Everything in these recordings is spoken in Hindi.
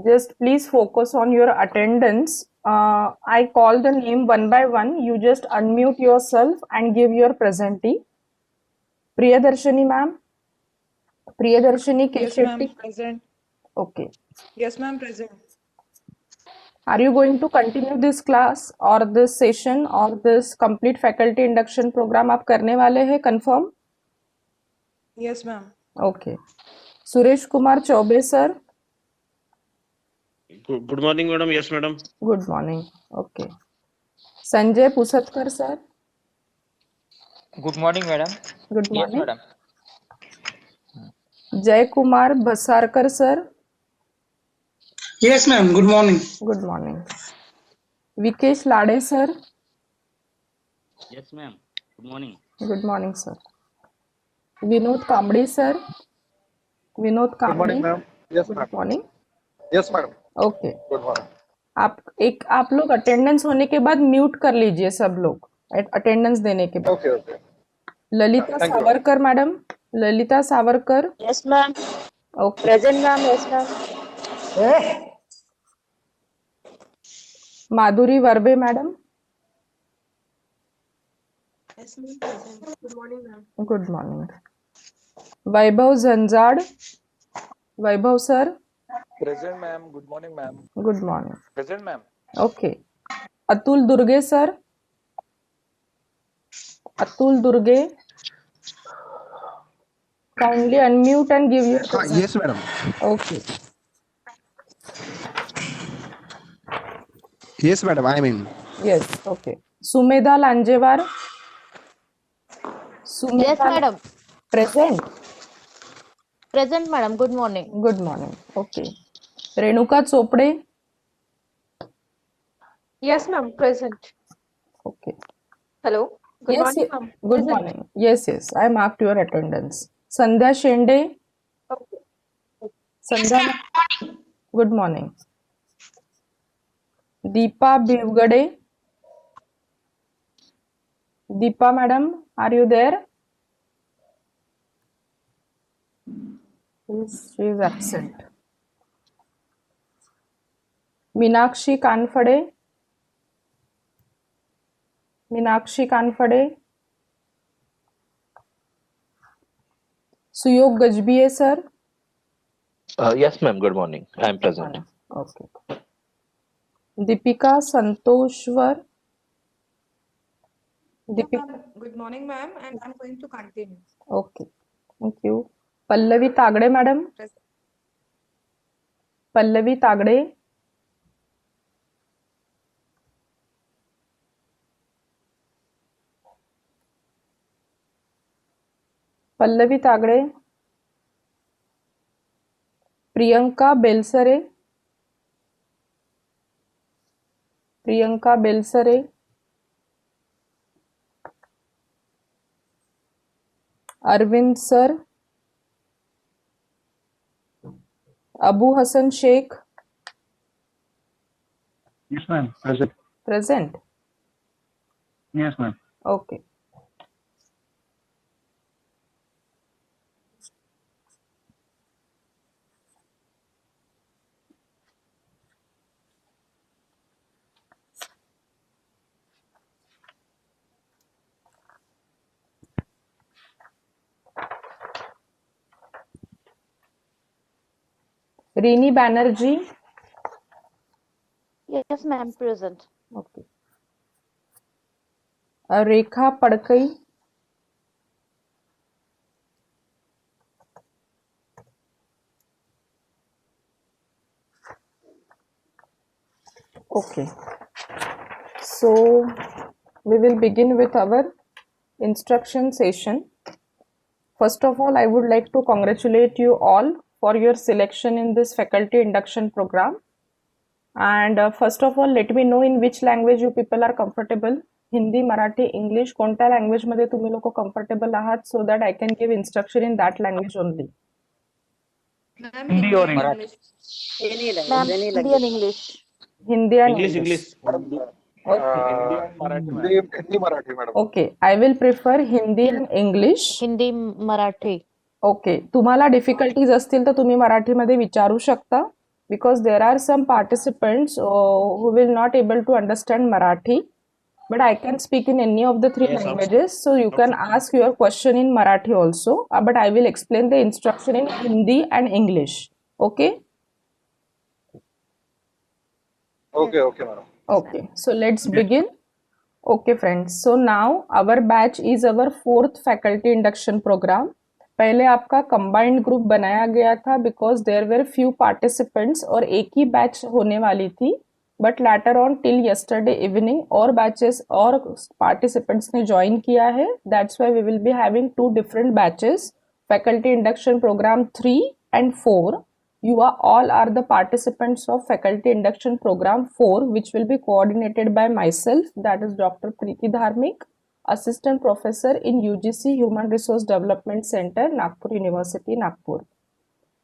Just please focus on your attendance. I call the name one by one. You just unmute yourself and give your presentee. Priyadarshini ma'am. Priyadarshini Yes, Keshetty. ma'am, present. Okay. Yes, ma'am, present. Are you going to continue this class or this session or this complete faculty induction program आप करने वाले हैं confirm? Yes, ma'am. Okay. Suresh Kumar Choubey sir. Good morning, madam. Yes, madam. Good morning. Okay. Sanjay Pustakar sir. Good morning, madam. Good Yes, morning. madam. जय Kumar बसारकर sir. Yes, ma'am. Good morning. Good morning. Vikesh लाड़े sir. Yes, ma'am. Good morning. Good morning sir. Vinod Kamdi sir. Vinod Good morning, Kamdi. ma'am. Yes, Good ma'am. morning. Yes, madam. Okay. Good morning. आप लोग अटेंडेंस होने के बाद म्यूट कर लीजिए सब लोग अटेंडेंस देने के बाद. Okay, okay. Lalita Thank you. Savarkar madam. Lalita Savarkar. Yes, ma'am. Okay. Present, ma'am. Yes, ma'am. Madhuri Varbe madam. Yes, ma'am, present. Good morning, ma'am. Good morning. Vaibhav Jhanjhad. Vaibhav sir. Present, ma'am. Good morning, ma'am. Good morning. Present, ma'am. Okay. Atul Durge sir. Atul Durge. Kindly unmute and give your present. Yes, madam. Okay. Yes, madam. I mean. Yes. Okay. Sumedha Lanjewar. Yes, Sumedha madam. present. Present, madam. Good morning. Good morning. Okay. Renuka Chopde. Yes, ma'am. Present. Okay. Hello. Good Yes. morning, ma'am. Good morning. Yes. Yes. I marked your attendance. Sandhya Shende. Okay. Sandhya. Good morning. Deepa Bhivgade. Deepa madam, are you there? She is absent. Meenakshi Kanphade. Meenakshi Kanphade. Suyog Gajbhiye sir. Yes, ma'am. Good morning. I am present. Okay. Deepika Santoshwar. Yeah, Deepika. ma'am. Good morning, ma'am, and I'm going to continue. Okay. Thank you. Pallavi Tagde madam. Present. Pallavi Tagde. Pallavi Tagde. Priyanka Belsare. Priyanka Belsare. Arvind sir. Abu Hasan Shaikh. Yes, ma'am. Present. Present. Yes, ma'am. Okay. Rini Banerjee. Yes, ma'am. Present. Okay. Rekha Padkai. Okay. So we will begin with our instruction session. First of all, I would like to congratulate you all for your selection in this faculty induction program. And first of all, let me know in which language you people are comfortable. Hindi, Marathi, English कोणत्या लँग्वेज मध्ये तुम्ही लोक कम्फर्टेबल आहात so that I can give instruction in that language only. Ma'am, Hindi or and English? English. Ma'am, Hindi and English. Hindi and English, English. English. Hindi and Marathi, ma'am. Hindi Marathi, madam. Okay, I will prefer Hindi and English. Hindi, Marathi. Okay. तुम्हाला डिफिकल्टीज असतील तर तुम्ही मराठीमध्ये विचारू शकता. because there are some participants who will not able to understand Marathi, but I can speak in any of the three Yes, languages, so you can ask your question in Marathi also, but I will explain the instruction in Hindi and English. Okay? Okay, madam. Okay, so let's begin. Okay, friends. So now our batch is our fourth faculty induction program. पहले आपका combined group बनाया गया था because there were few participants और एक ही batch होने वाली थी. But later on till yesterday evening और batches और participants ने join किया है. That's why we will be having two different batches. Faculty induction program 3 and 4. You are all are the participants of faculty induction program 4, which will be coordinated by myself, that is Dr. Preeti Dharmik, assistant professor in UGC Human Resource Development Center, Nagpur University, Nagpur.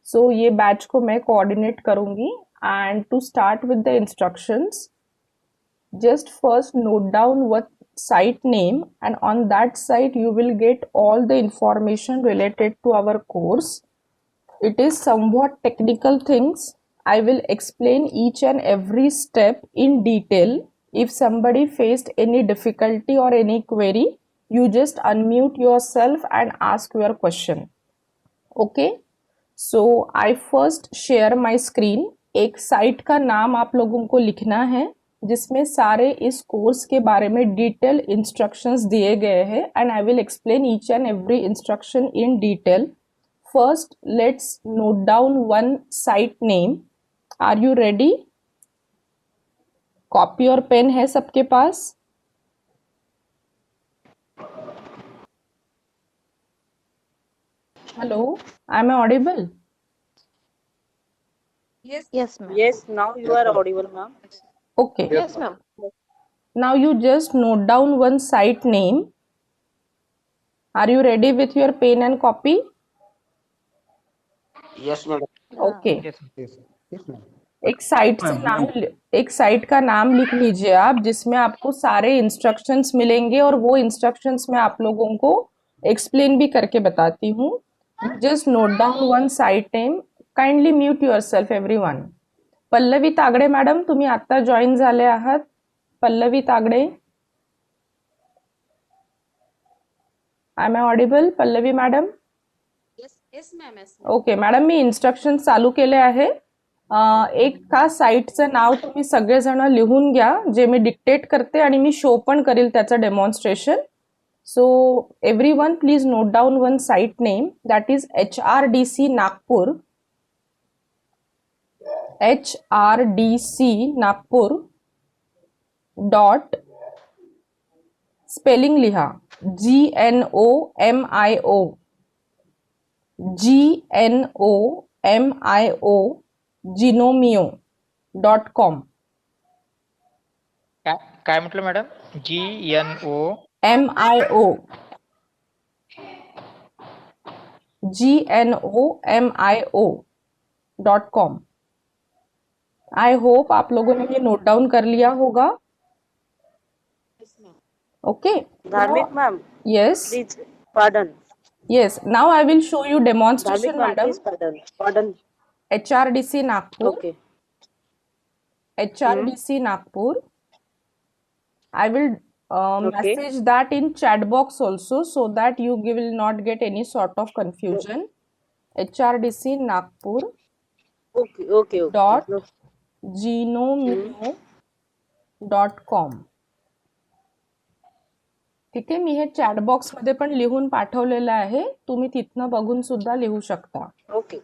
So ये batch को मैं coordinate करूँगी, and to start with the instructions, just first note down what site name, and on that site you will get all the information related to our course. It is somewhat technical things. I will explain each and every step in detail. If somebody faced any difficulty or any query, you just unmute yourself and ask your question. Okay? So I first share my screen. एक साइट का नाम आप लोगों को लिखना है जिसमें सारे इस कोर्स के बारे में डिटेल इंस्ट्रक्शंस दिए गए हैं, and I will explain each and every instruction in detail. First, let's note down one site name. Are you ready? Copy और pen है सबके पास? Hello, am I audible? Yes. Yes, ma'am. Yes, now you are audible, ma'am. Okay. Yes, ma'am. Now you just note down one site name. Are you ready with your pen and copy? Yes, madam. Okay. Yes. एक साइट का नाम लिख लीजिए आप, जिसमें आपको सारे इंस्ट्रक्शंस मिलेंगे और वो इंस्ट्रक्शंस मैं आप लोगों को एक्सप्लेन भी करके बताती हूँ. Just note down one site name. Kindly mute yourself everyone. Pallavi Tagde madam, तुम्ही आता जॉईन झाले आहात. Pallavi Tagde, I audible? Pallavi madam? Yes, ma'am. Yes. Okay madam, मी इन्स्ट्रक्शन चालू केले आहे. एक का साईटचं नाव तुम्ही सगळेजण लिहून घ्या, जे मी डिक्टेट करते आणि मी शो पण करेल त्याचं demonstration. So everyone please note down one site name, that is HRDC Nagpur. HRDC Nagpur dot spelling लिहा, GNOMIO genomio.com. काय म्हटलं madam? GNO MIO GNOMIO.com. I hope आप लोगों ने ये नोट डाउन कर लिया होगा. Okay. Dharmik, ma'am. Yes. Please pardon. Yes. Now I will show you Dharmik, demonstration, ma'am. madam. Please pardon. Pardon. HRDC Nagpur. Okay. HRDC Nagpur. I will Okay. message that in chat box also, so that you will not get any sort of confusion. HRDC Nagpur Okay. Okay. Okay. dot No. genomio.com. ठीक आहे, मी हे चॅट बॉक्स मध्ये पण लिहून पाठवलेलं आहे, तुम्ही तिथनं बघून सुद्धा लिहू शकता. Okay.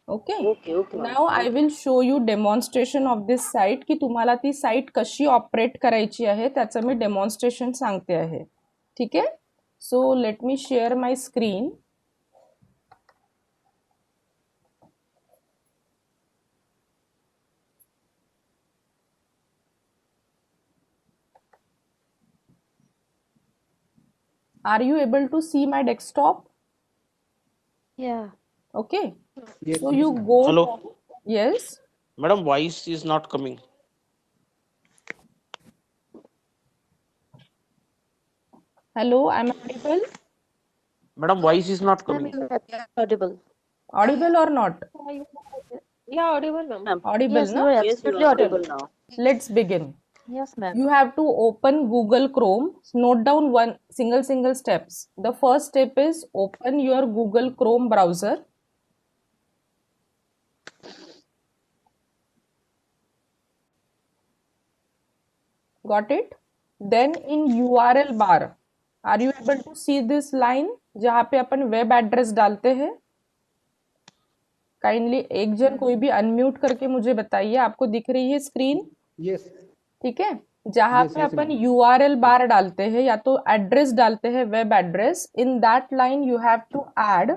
Okay. Okay. Okay. ma'am. Now I will show you demonstration of this site, की तुम्हाला ती साईट कशी ऑपरेट करायची आहे त्याचं मी डेमॉन्स्ट्रेशन सांगते आहे. ठीक आहे. So let me share my screen. Are you able to see my desktop? Yeah. Okay. So you go. Hello. Yes. Madam, voice is not coming. Hello, I'm audible. Madam, voice is not Ma'am, coming. you are audible. Audible or not? Yeah, audible, ma'am. Ma'am. Audible, Yes, you na? are Yes, you absolutely are audible. audible now. Let's begin. Yes, ma'am. You have to open Google Chrome. Note down one single steps. The first step is open your Google Chrome browser. Got it? Then in URL bar, are you able to see this line जहाँ पे अपन वेब एड्रेस डालते हैं? काइंडली एक जन कोई भी अनम्यूट करके मुझे बताइए, आपको दिख रही है स्क्रीन? यस ठीक है, जहाँ पे अपन URL बार डालते हैं या तो एड्रेस डालते हैं, web address, in that line you have to add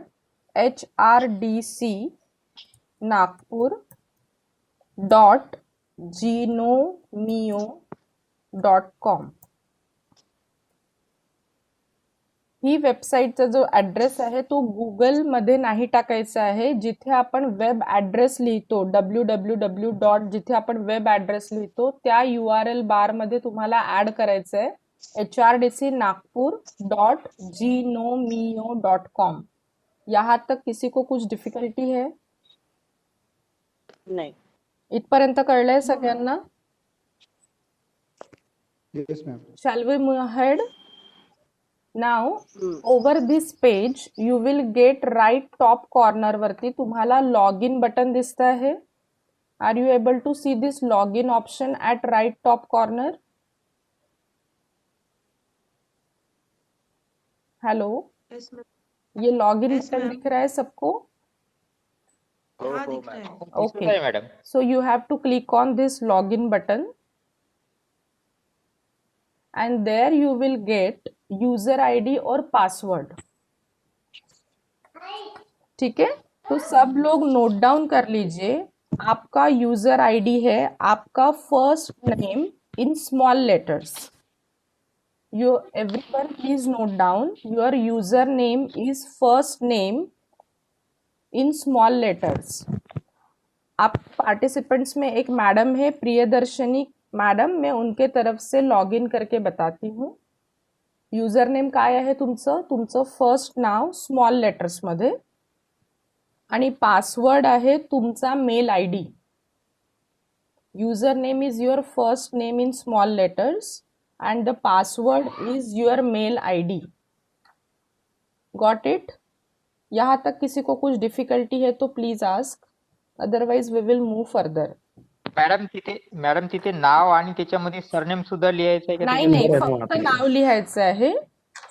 HRDC Nagpur .gnomeo.com. ही वेबसाईटचा जो ॲड्रेस आहे तो गुगल मध्ये नाही टाकायचा आहे. जिथे आपण वेब ॲड्रेस लिहितो www. जिथे आपण वेब ॲड्रेस लिहितो त्या URL बार मध्ये तुम्हाला ऍड करायचं आहे HRDC nagpur.gnomeo.com. यहाँ तक किसी को कुछ डिफिकल्टी है? नाही. इथपर्यंत कळलंय सगळ्यांना? Yes ma'am. Shall we move ahead? Now, over this page, you will get right top corner वरती तुम्हाला login button दिसत आहे. Are you able to see this login option at right top corner? Hello? Yes, ma'am. ये login Yes, button ma'am. दिख रहा है सबको? हो हाँ, हो दिख रहा मॅम. है. Okay. आहे madam. So you have to click on this login button. And there you will get user ID और पासवर्ड. ठीक है, तो सब लोग नोट डाउन कर लीजिए. आपका यूजर आईडी है आपका first name in small letters. Everyone please note down your user name is first name in small letters. आप पार्टिसिपेंट्स में एक मैडम है प्रियदर्शनी मैडम, मैं उनके तरफ से लॉग इन करके बताती हूँ. युजर नेम काय आहे तुमचं? तुमचं फर्स्ट नाव स्मॉल लेटर्स मध्ये आणि पासवर्ड आहे तुमचा mail ID. User name is your first name in small letters and the password is your mail ID. Got it? यहाँ तक किसी को कुछ डिफिकल्टी है तो please ask, otherwise we will move further. Madam तिथे नाव आणि त्याच्यामध्ये सरनेम सुद्धा लिहायचं आहे का? नाही नाही, फक्त नाव लिहायचं आहे.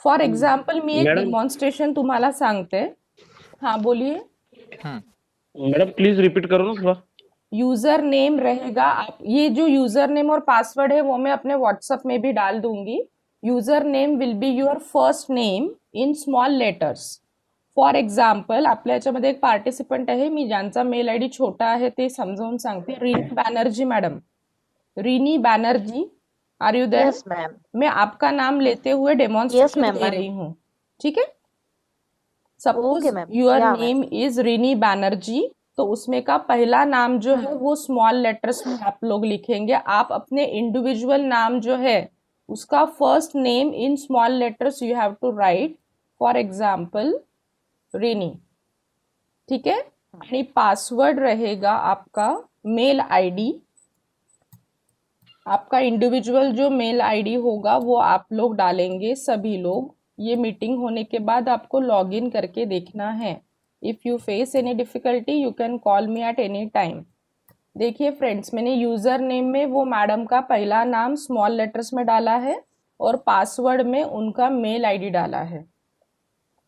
फॉर एक्झाम्पल मी एक डेमॉन्स्ट्रेशन तुम्हाला सांगते. हाँ बोलिए. मैडम प्लीज रिपीट करो ना थोड़ा. यूजर नेम रहेगा, आप ये जो यूजर नेम और पासवर्ड है वो मैं अपने व्हाट्सएप में भी डाल दूंगी. User name will be your first name in small letters. For example आपल्या याच्यामध्ये एक पार्टिसिपंट आहे, मी ज्यांचा मेल आय डी छोटा आहे ते समजावून सांगते. Rini Banerjee madam, Rini Banerjee, are you there? Yes, ma'am. मैं आपका नाम लेते हुए डेमोन्स्ट्रेशन ma'am, दे ma'am. रही हूँ. ठीक है, suppose Okay, ma'am. Your Yeah, ma'am. Name is René Banerjee, तो उसमें का पहला नाम जो है वो स्मॉल लेटर्स में आप लोग लिखेंगे. आप अपने इंडिविजुअल नाम जो है उसका first name in small letters you have to write. For example Rini. ठीक है, आणि पासवर्ड रहेगा आपका मेल आईडी. आपका इंडिविजुअल जो मेल आईडी होगा वो आप लोग डालेंगे सभी लोग. ये मीटिंग होने के बाद आपको लॉग इन करके देखना है. If you face any difficulty you can call me at any time. देखिए फ्रेंड्स, मैंने यूजर नेम में वो मैडम का पहला नाम स्मॉल लेटर्स में डाला है और पासवर्ड में उनका मेल आईडी डाला है.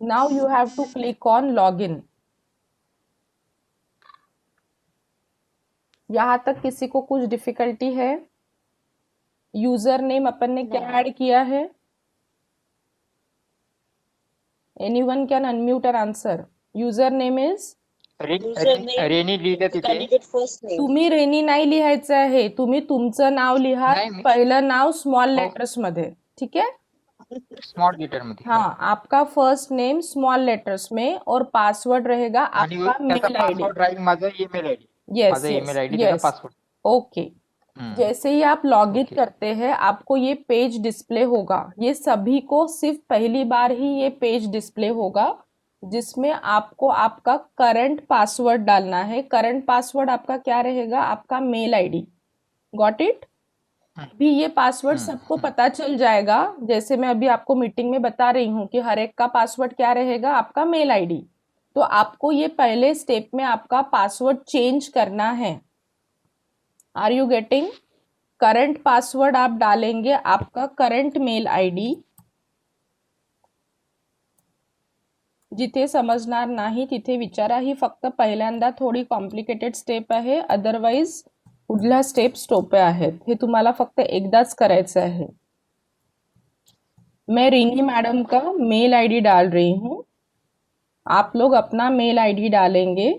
Now you have to click on log in. यहाँ तक किसी को कुछ डिफिकल्टी है? यूजर नेम अपन ने क्या ऐड किया है? Anyone can unmute and answer. User name is rainy लिहिलं तिथे. Candidate first name. तुम्ही रेनी नाही लिहायचं आहे, तुम्ही तुमचं नाव लिहा. नाही, मी- पहिलं नाव स्मॉल लेटर्स मध्ये. ठीक है, स्मॉल लेटर मध्ये. हाँ, आपका फर्स्ट नेम स्मॉल लेटर्स में और पासवर्ड रहेगा आणि आपका त्याचा मेल आईडी. पासवर्ड राहील माझा ईमेल आयडी. यस माझा ईमेल आयडी यस त्याचा पासवर्ड. ओके. जैसे ही आप लॉग इन Okay. करते हैं आपको ये पेज डिस्प्ले होगा. ये सभी को सिर्फ पहली बार ही ये पेज डिस्प्ले होगा. जिसमें आपको आपका करंट पासवर्ड डालना है। करंट पासवर्ड आपका क्या रहेगा? आपका मेल आईडी। Got it? भी ये पासवर्ड सबको पता चल जाएगा, जैसे मैं अभी आपको मीटिंग में बता रही हूँ कि हर एक का पासवर्ड क्या रहेगा? आपका मेल आईडी। तो आपको ये पहले स्टेप में आपका पासवर्ड चेंज करना है। Are you getting? Current password आप डालेंगे आपका करंट मेल आईडी. जिथे समजणार नाही तिथे विचारा. ही फक्त पहिल्यांदा थोडी कॉम्प्लिकेटेड स्टेप आहे, अदरवाइज पुढल्या स्टेप सोप्या आहेत. हे तुम्हाला फक्त एकदाच करायचं आहे. मैं रिनी मैडम का मेल आईडी डाल रही हूँ. आप लोग अपना मेल आईडी डालेंगे.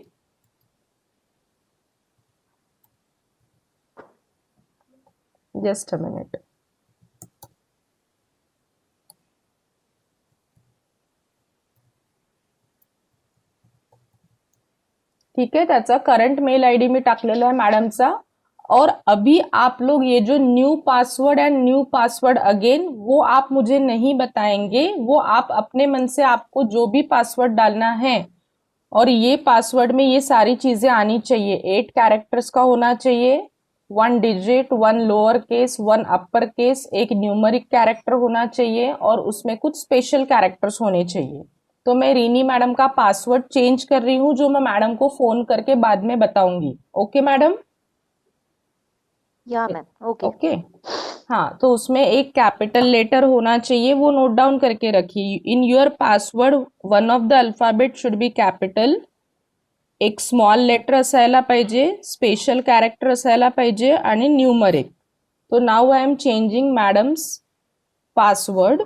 Just a minute. ठीक है, त्याचा करंट मेल आईडी मी टाकलेला आहे मॅडमचा. और अभी आप लोग ये जो new password and new password again, वो आप मुझे नहीं बताएंगे. वो आप अपने मन से आपको जो भी पासवर्ड डालना है, और ये पासवर्ड में ये सारी चीजें आनी चाहिए. 8 कैरेक्टर्स का होना चाहिए. 1 digit, 1 lower case, 1 upper case, एक न्यूमरिक कैरेक्टर होना चाहिए, और उसमें कुछ स्पेशल कैरेक्टर्स होने चाहिए. तो मैं रीनी मैडम का पासवर्ड चेंज कर रही हूँ, जो मैं मैडम को फोन करके बाद में बताऊंगी. Okay madam? या मैम. ओके. ओके. हाँ, तो उसमें एक कैपिटल लेटर होना चाहिए, वो नोट डाउन करके रखिए. In your password one of the alphabet should be capital. एक स्मॉल लेटर असायला पाहिजे, स्पेशल कॅरेक्टर असायला पाहिजे, आणि न्यूमरिक. तो now I am changing madam's password.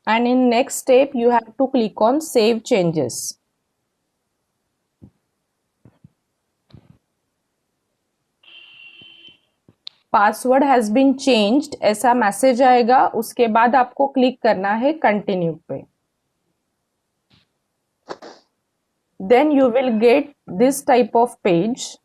And in next step you have to click on save changes. Password has been changed ऐसा मैसेज आएगा. उसके बाद आपको क्लिक करना है कंटिन्यू पे. Then you will get this type of page.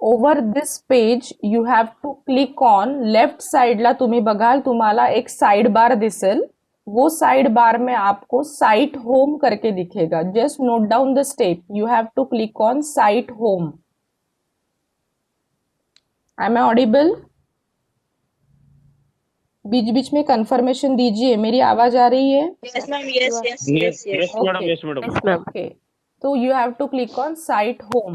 Over this page you have to click on left साइडला. तुम्ही बघाल तुम्हाला एक साइड बार दिसेल. वो साइड बार में आपको साइट होम करके दिखेगा. Just note down the step. You have to click on site home. Am I audible? बीच बीच में कंफर्मेशन दीजिए. मेरी आवाज आ रही है? Yes, ma'am. Yes, yes, Yes, yes, yes. yes, madam. Yes, madam. Yes, ma'am. Okay. So you have to click on site home.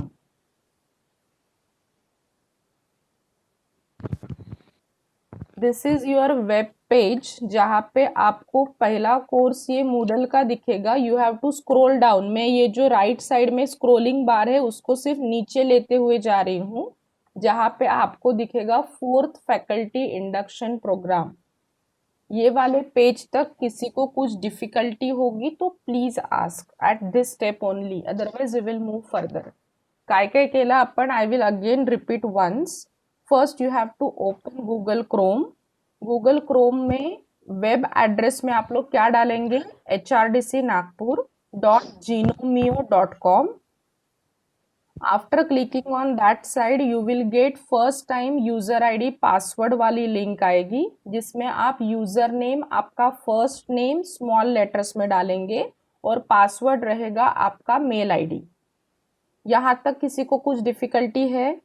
This is your web page जहाँ पे आपको पहला कोर्स ये मूडल का दिखेगा. You have to scroll down. मैं ये जो राइट साइड में स्क्रोलिंग बार है उसको सिर्फ नीचे लेते हुए जा रही हूँ, जहाँ पे आपको दिखेगा 4th फैकल्टी इंडक्शन प्रोग्राम. ये वाले पेज तक किसी को कुछ डिफिकल्टी होगी तो please ask at this step only, otherwise we will move further. काय काय केलं आपण? I will again repeat once. First you have to open Google Chrome. Google Chrome में वेब एड्रेस में आप लोग क्या डालेंगे? hrdcnagpur.genomio.com. After clicking on that side you will get first time user ID password वाली लिंक आएगी, जिसमें आप यूजर नेम आपका फर्स्ट नेम स्मॉल लेटर्स में डालेंगे और पासवर्ड रहेगा आपका मेल आईडी. यहां तक किसी को कुछ डिफिकल्टी है?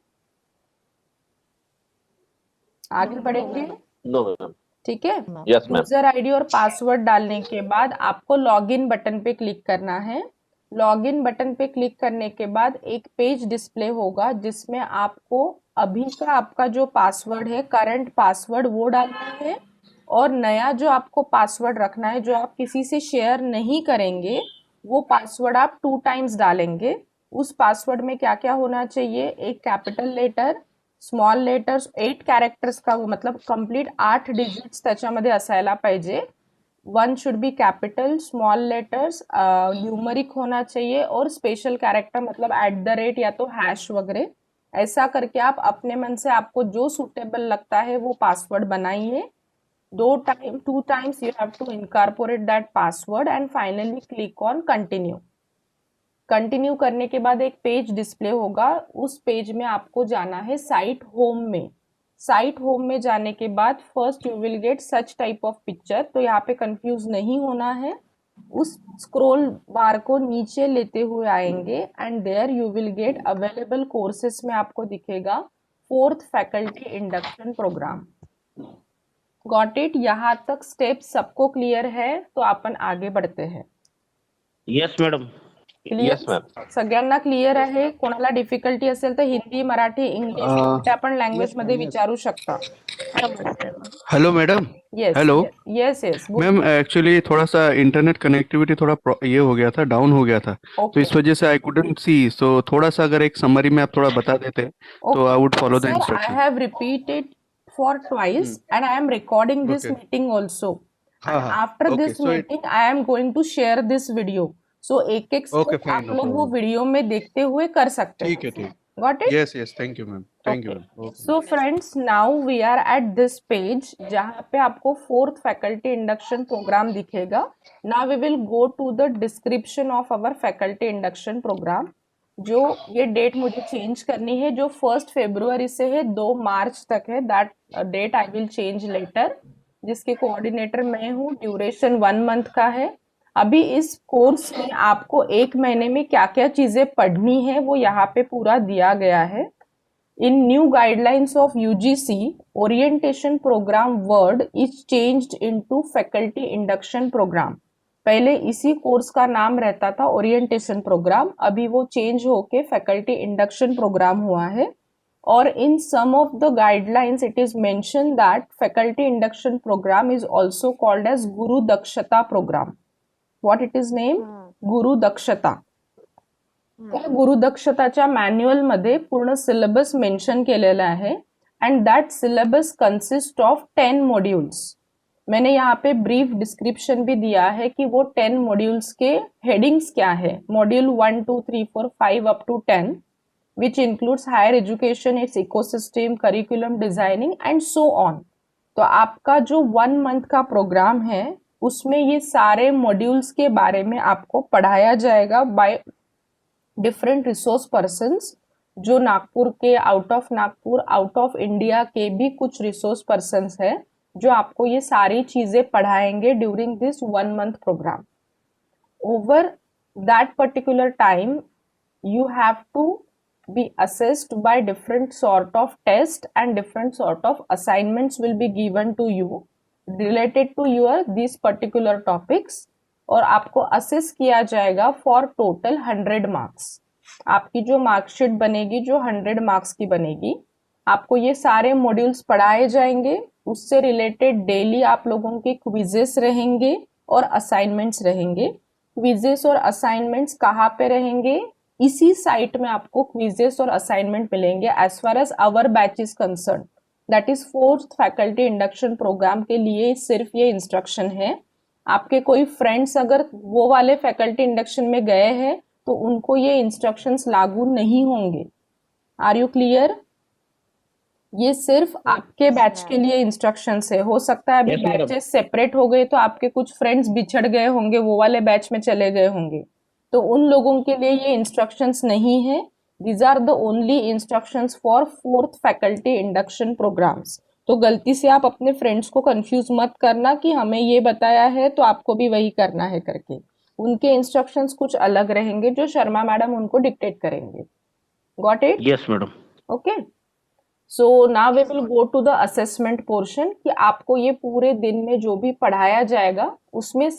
आगे बढ़ेंगे. No, ma'am. ठीक है. Yes, ma'am. यूजर आईडी और पासवर्ड डालने के बाद आपको लॉगिन बटन पे क्लिक करना है. लॉगिन बटन पे क्लिक करने के बाद एक पेज डिस्प्ले होगा, जिसमें आपको अभी का आपका जो पासवर्ड है, करंट पासवर्ड, वो डालना है. और नया जो आपको पासवर्ड रखना है, जो आप किसी से शेयर नहीं करेंगे, वो पासवर्ड आप 2 टाइम्स डालेंगे. उस पासवर्ड में क्या क्या होना चाहिए? एक capital letter, small letters, 8 characters का, वो मतलब कंप्लीट 8 डिजिट्स त्याच्यामध्ये असायला पाहिजे. 1 should be capital, small letters, numeric होना चाहिए, और स्पेशल कैरेक्टर मतलब @ या तो हैश वगैरह. ऐसा करके आप अपने मन से आपको जो सूटेबल लगता है वो पासवर्ड बनाइए. two times you have to incorporate that password and finally click on continue. Continue करने के बाद एक पेज डिस्प्ले होगा, उस पेज में आपको जाना है साइट होम में. साइट होम में जाने के बाद first you will get such type of picture. तो यहाँ पे कंफ्यूज नहीं होना है, उस स्क्रॉल बार को नीचे लेते हुए आएंगे and there you will get available courses में आपको दिखेगा 4th faculty induction program. Got it? यहाँ तक स्टेप सबको क्लियर है? तो आपण आगे बढ़ते हैं. Yes madam. Yes, ma'am. सगळ्यांना क्लिअर आहे? कोणाला डिफिकल्टी असेल तर हिंदी, मराठी, इंग्लिश आपण लँग्वेज मध्ये विचारू शकता. Hello madam. Yes hello. Yes yes ma'am actually थोड़ा सा इंटरनेट कनेक्टिविटी थोड़ा ये हो गया था, डाउन हो गया था, तो इस वजह से आई कुडंट सी. सो थोड़ा सा अगर एक समरी में आप थोड़ा बता देते तो I would follow the Sir, I instruction. have repeated for twice and I am recording this Okay. meeting also. हाँ, And हाँ. after Okay, this so it- meeting, I am going to share this video. So एक एक Okay, step fine, आप no लोग वो problem. वीडियो में देखते हुए कर सकते ठीक है, हैं. ठीक. Got it? Yes yes, thank you ma'am. Thank you Okay. Ma'am. Okay. So friends, now we are at this page जहाँ पे आपको 4th फैकल्टी इंडक्शन प्रोग्राम दिखेगा. Now we will go to the description of our faculty induction program. जो ये डेट मुझे चेंज करनी है, जो 1 फरवरी से है 2 मार्च तक है. That date I will change later. जिसके कोऑर्डिनेटर मैं हूँ. ड्यूरेशन 1 मंथ का है. अभी इस कोर्स में आपको 1 महीने में क्या क्या चीजें पढ़नी है वो यहाँ पे पूरा दिया गया है. In new guidelines of UGC, orientation program word is changed into faculty induction program. पहले इसी कोर्स का नाम रहता था ओरिएंटेशन प्रोग्राम, अभी वो चेंज होके फैकल्टी इंडक्शन प्रोग्राम हुआ है. और in some of the guidelines it is mention that faculty induction program is also called as Guru Dakshata program. What it is name? Guru Dakshata. त्या गुरु दक्षताच्या मॅन्युअल मध्ये पूर्ण सिलेबस मेन्शन केलेला आहे and that syllabus consist of 10 modules. मैंने यहाँ पे ब्रीफ डिस्क्रिप्शन भी दिया है कि वो 10 मॉड्यूल्स के हेडिंग्स क्या है. Module 1 2 3 4 5 up to 10 which includes higher education, its ecosystem, curriculum designing and so on. तो आपका जो 1 मंथ का प्रोग्राम है उसमें ये सारे मॉड्यूल्स के बारे में आपको पढ़ाया जाएगा बाय डिफरेंट रिसोर्स पर्सन्स, जो नागपुर के, out of Nagpur, out of India के भी कुछ रिसोर्स पर्सन्स है जो आपको ये सारी चीजें पढ़ाएंगे during this 1 month program. Over that particular time you have to be assessed by different sort of test and different sort of assignments will be given to you related to your these particular topics. और आपको असेस किया जाएगा फॉर टोटल 100 मार्क्स. आपकी जो मार्कशीट बनेगी जो 100 मार्क्स की बनेगी, आपको ये सारे मॉड्यूल्स पढ़ाए जाएंगे. उससे रिलेटेड डेली आप लोगों के क्विजेस रहेंगे और असाइनमेंट्स रहेंगे. क्विजेस और असाइनमेंट्स कहाँ पे रहेंगे? इसी साइट में आपको क्विजेस और असाइनमेंट मिलेंगे. As far as our batch is concerned, that is 4th faculty induction program के लिए सिर्फ ये इंस्ट्रक्शन है. आपके कोई फ्रेंड्स अगर वो वाले फैकल्टी इंडक्शन में गए हैं तो उनको ये इंस्ट्रक्शंस लागू नहीं होंगे. Are you clear? ये सिर्फ आपके बैच के लिए इंस्ट्रक्शंस है. हो सकता है अभी Yes, madam. बैचेस सेपरेट हो गए तो आपके कुछ फ्रेंड्स बिछड़ गए होंगे, वो वाले बैच में चले गए होंगे, तो उन लोगों के लिए ये इंस्ट्रक्शंस नहीं है. These are the only instructions for 4th faculty induction programs. तो गलती से आप अपने फ्रेंड्स को कंफ्यूज मत करना कि हमें ये बताया है तो आपको भी वही करना है करके. उनके इंस्ट्रक्शंस कुछ अलग रहेंगे जो शर्मा मैडम उनको डिक्टेट करेंगे. Got it? Yes madam. Okay. So now we will go to the assessment portion कि आपको ये पूरे दिन में जो भी पढ़ाया जाएगा उसमें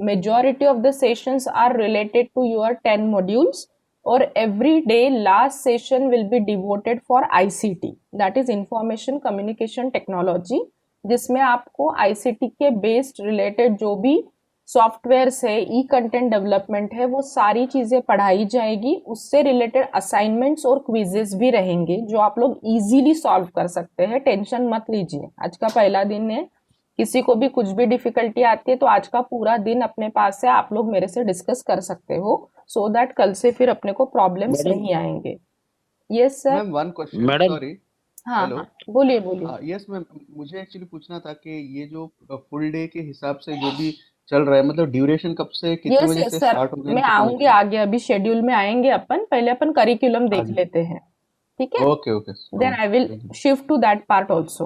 majority of the sessions are related to your 10 modules और every day last session will be devoted for ICT, that is information communication technology, जिसमें आपको ICT के बेस्ड रिलेटेड जो भी सॉफ्टवेयर्स है, ई कंटेंट डेवलपमेंट है, वो सारी चीजें पढ़ाई जाएगी. उससे रिलेटेड असाइनमेंट्स और क्विजेस भी रहेंगे जो आप लोग इजीली सॉल्व कर सकते हैं. टेंशन मत लीजिए, आज का पहला दिन है. किसी को भी कुछ भी डिफिकल्टी आती है तो आज का पूरा दिन अपने पास है, आप लोग मेरे से डिस्कस कर सकते हो, सो दैट कल से फिर अपने को प्रॉब्लम्स मैडम. नहीं आएंगे. Yes sir. Ma'am one question, madam. Sorry. हाँ हेलो। हाँ, बोलिए बोलिए। यस मैम, मुझे एक्चुअली पूछना था कि ये जो फुल डे के हिसाब से जो भी चल रहा है, मतलब ड्यूरेशन कब से कितने यस बजे यस से सर, स्टार्ट होगा मैं एंड कितने आऊंगी बजे? आगे, अभी शेड्यूल में आएंगे अपन, पहले अपन करिकुलम हाँ देख जी। लेते हैं, ठीक है? Okay okay then I will thank you. Shift to that part also.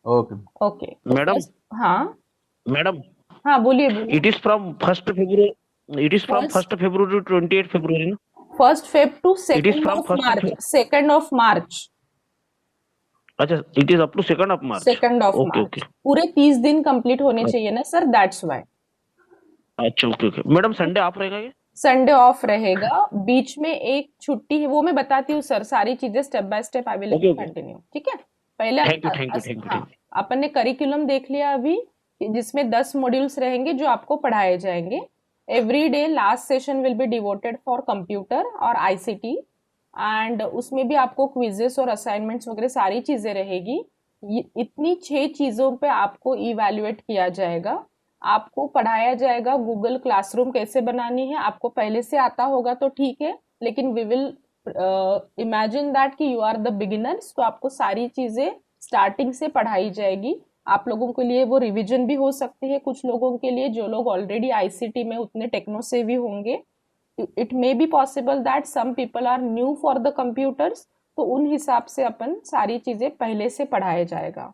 Okay. Okay, तो मैडम फर्स्ट, हाँ मैडम हाँ, बोलिए बोलिए। It is from 1 February, it is from first 1 February to 28 February ना? First Feb to it is second from of first March, second of March, अच्छा, it is up to 2 March। Second of okay okay. March, पूरे 30 दिन कंप्लीट होने चाहिए ना सर, दैट्स वाई। अच्छा okay okay madam, Sunday off रहेगा ये? संडे ऑफ रहेगा, बीच में एक छुट्टी है, वो मैं बताती हूँ सर, सारी चीजें step by step I will okay okay, continue, ठीक है? पहले thank you thank you thank you हाँ, थैंक अपन ने करिकुलम देख लिया अभी, जिसमें 10 मॉड्यूल्स रहेंगे जो आपको पढ़ाए जाएंगे। Every day last session will be devoted for computer और आईसीटी, एंड उसमें भी आपको क्विजेस और असाइनमेंट्स वगैरह सारी चीजें रहेगी। इतनी 6 चीजों पे आपको इवैल्यूएट किया जाएगा, आपको पढ़ाया जाएगा गूगल क्लासरूम कैसे बनानी है। आपको पहले से आता होगा तो ठीक है, लेकिन वी विल इमेजिन दैट कि यू आर द बिगिनर्स, तो आपको सारी चीजें स्टार्टिंग से पढ़ाई जाएगी। आप लोगों के लिए वो रिवीजन भी हो सकती है, कुछ लोगों के लिए जो लोग ऑलरेडी आईसीटी में उतने टेक्नो सेवी होंगे, it may be possible that some people are new for the computers, तो उन हिसाब से अपन सारी चीजें पहले से पढ़ाया जाएगा।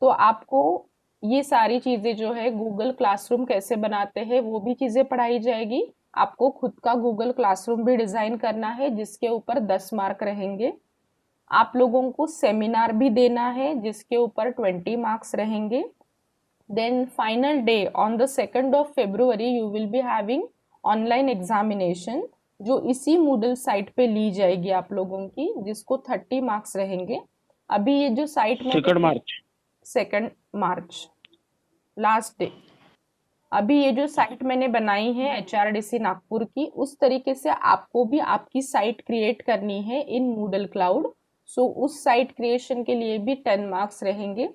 तो आपको ये सारी चीजें जो है गूगल क्लासरूम कैसे बनाते हैं वो भी चीजें पढ़ाई जाएगी। आपको खुद का गूगल क्लासरूम भी डिजाइन करना है, जिसके ऊपर 10 मार्क रहेंगे। आप लोगों को सेमिनार भी देना है, जिसके ऊपर 20 मार्क्स रहेंगे। Then final day on the 2nd of February you will be having online examination, जो इसी मूडल साइट पे ली जाएगी आप लोगों की, जिसको 30 मार्क्स रहेंगे। अभी ये जो साइट में 2 March। 2 मार्च लास्ट डे। अभी ये जो साइट मैंने बनाई है HRDC नागपुर की, उस तरीके से आपको भी आपकी साइट क्रिएट करनी है इन मूडल क्लाउड। सो उस साइट क्रिएशन के लिए भी 10 मार्क्स रहेंगे।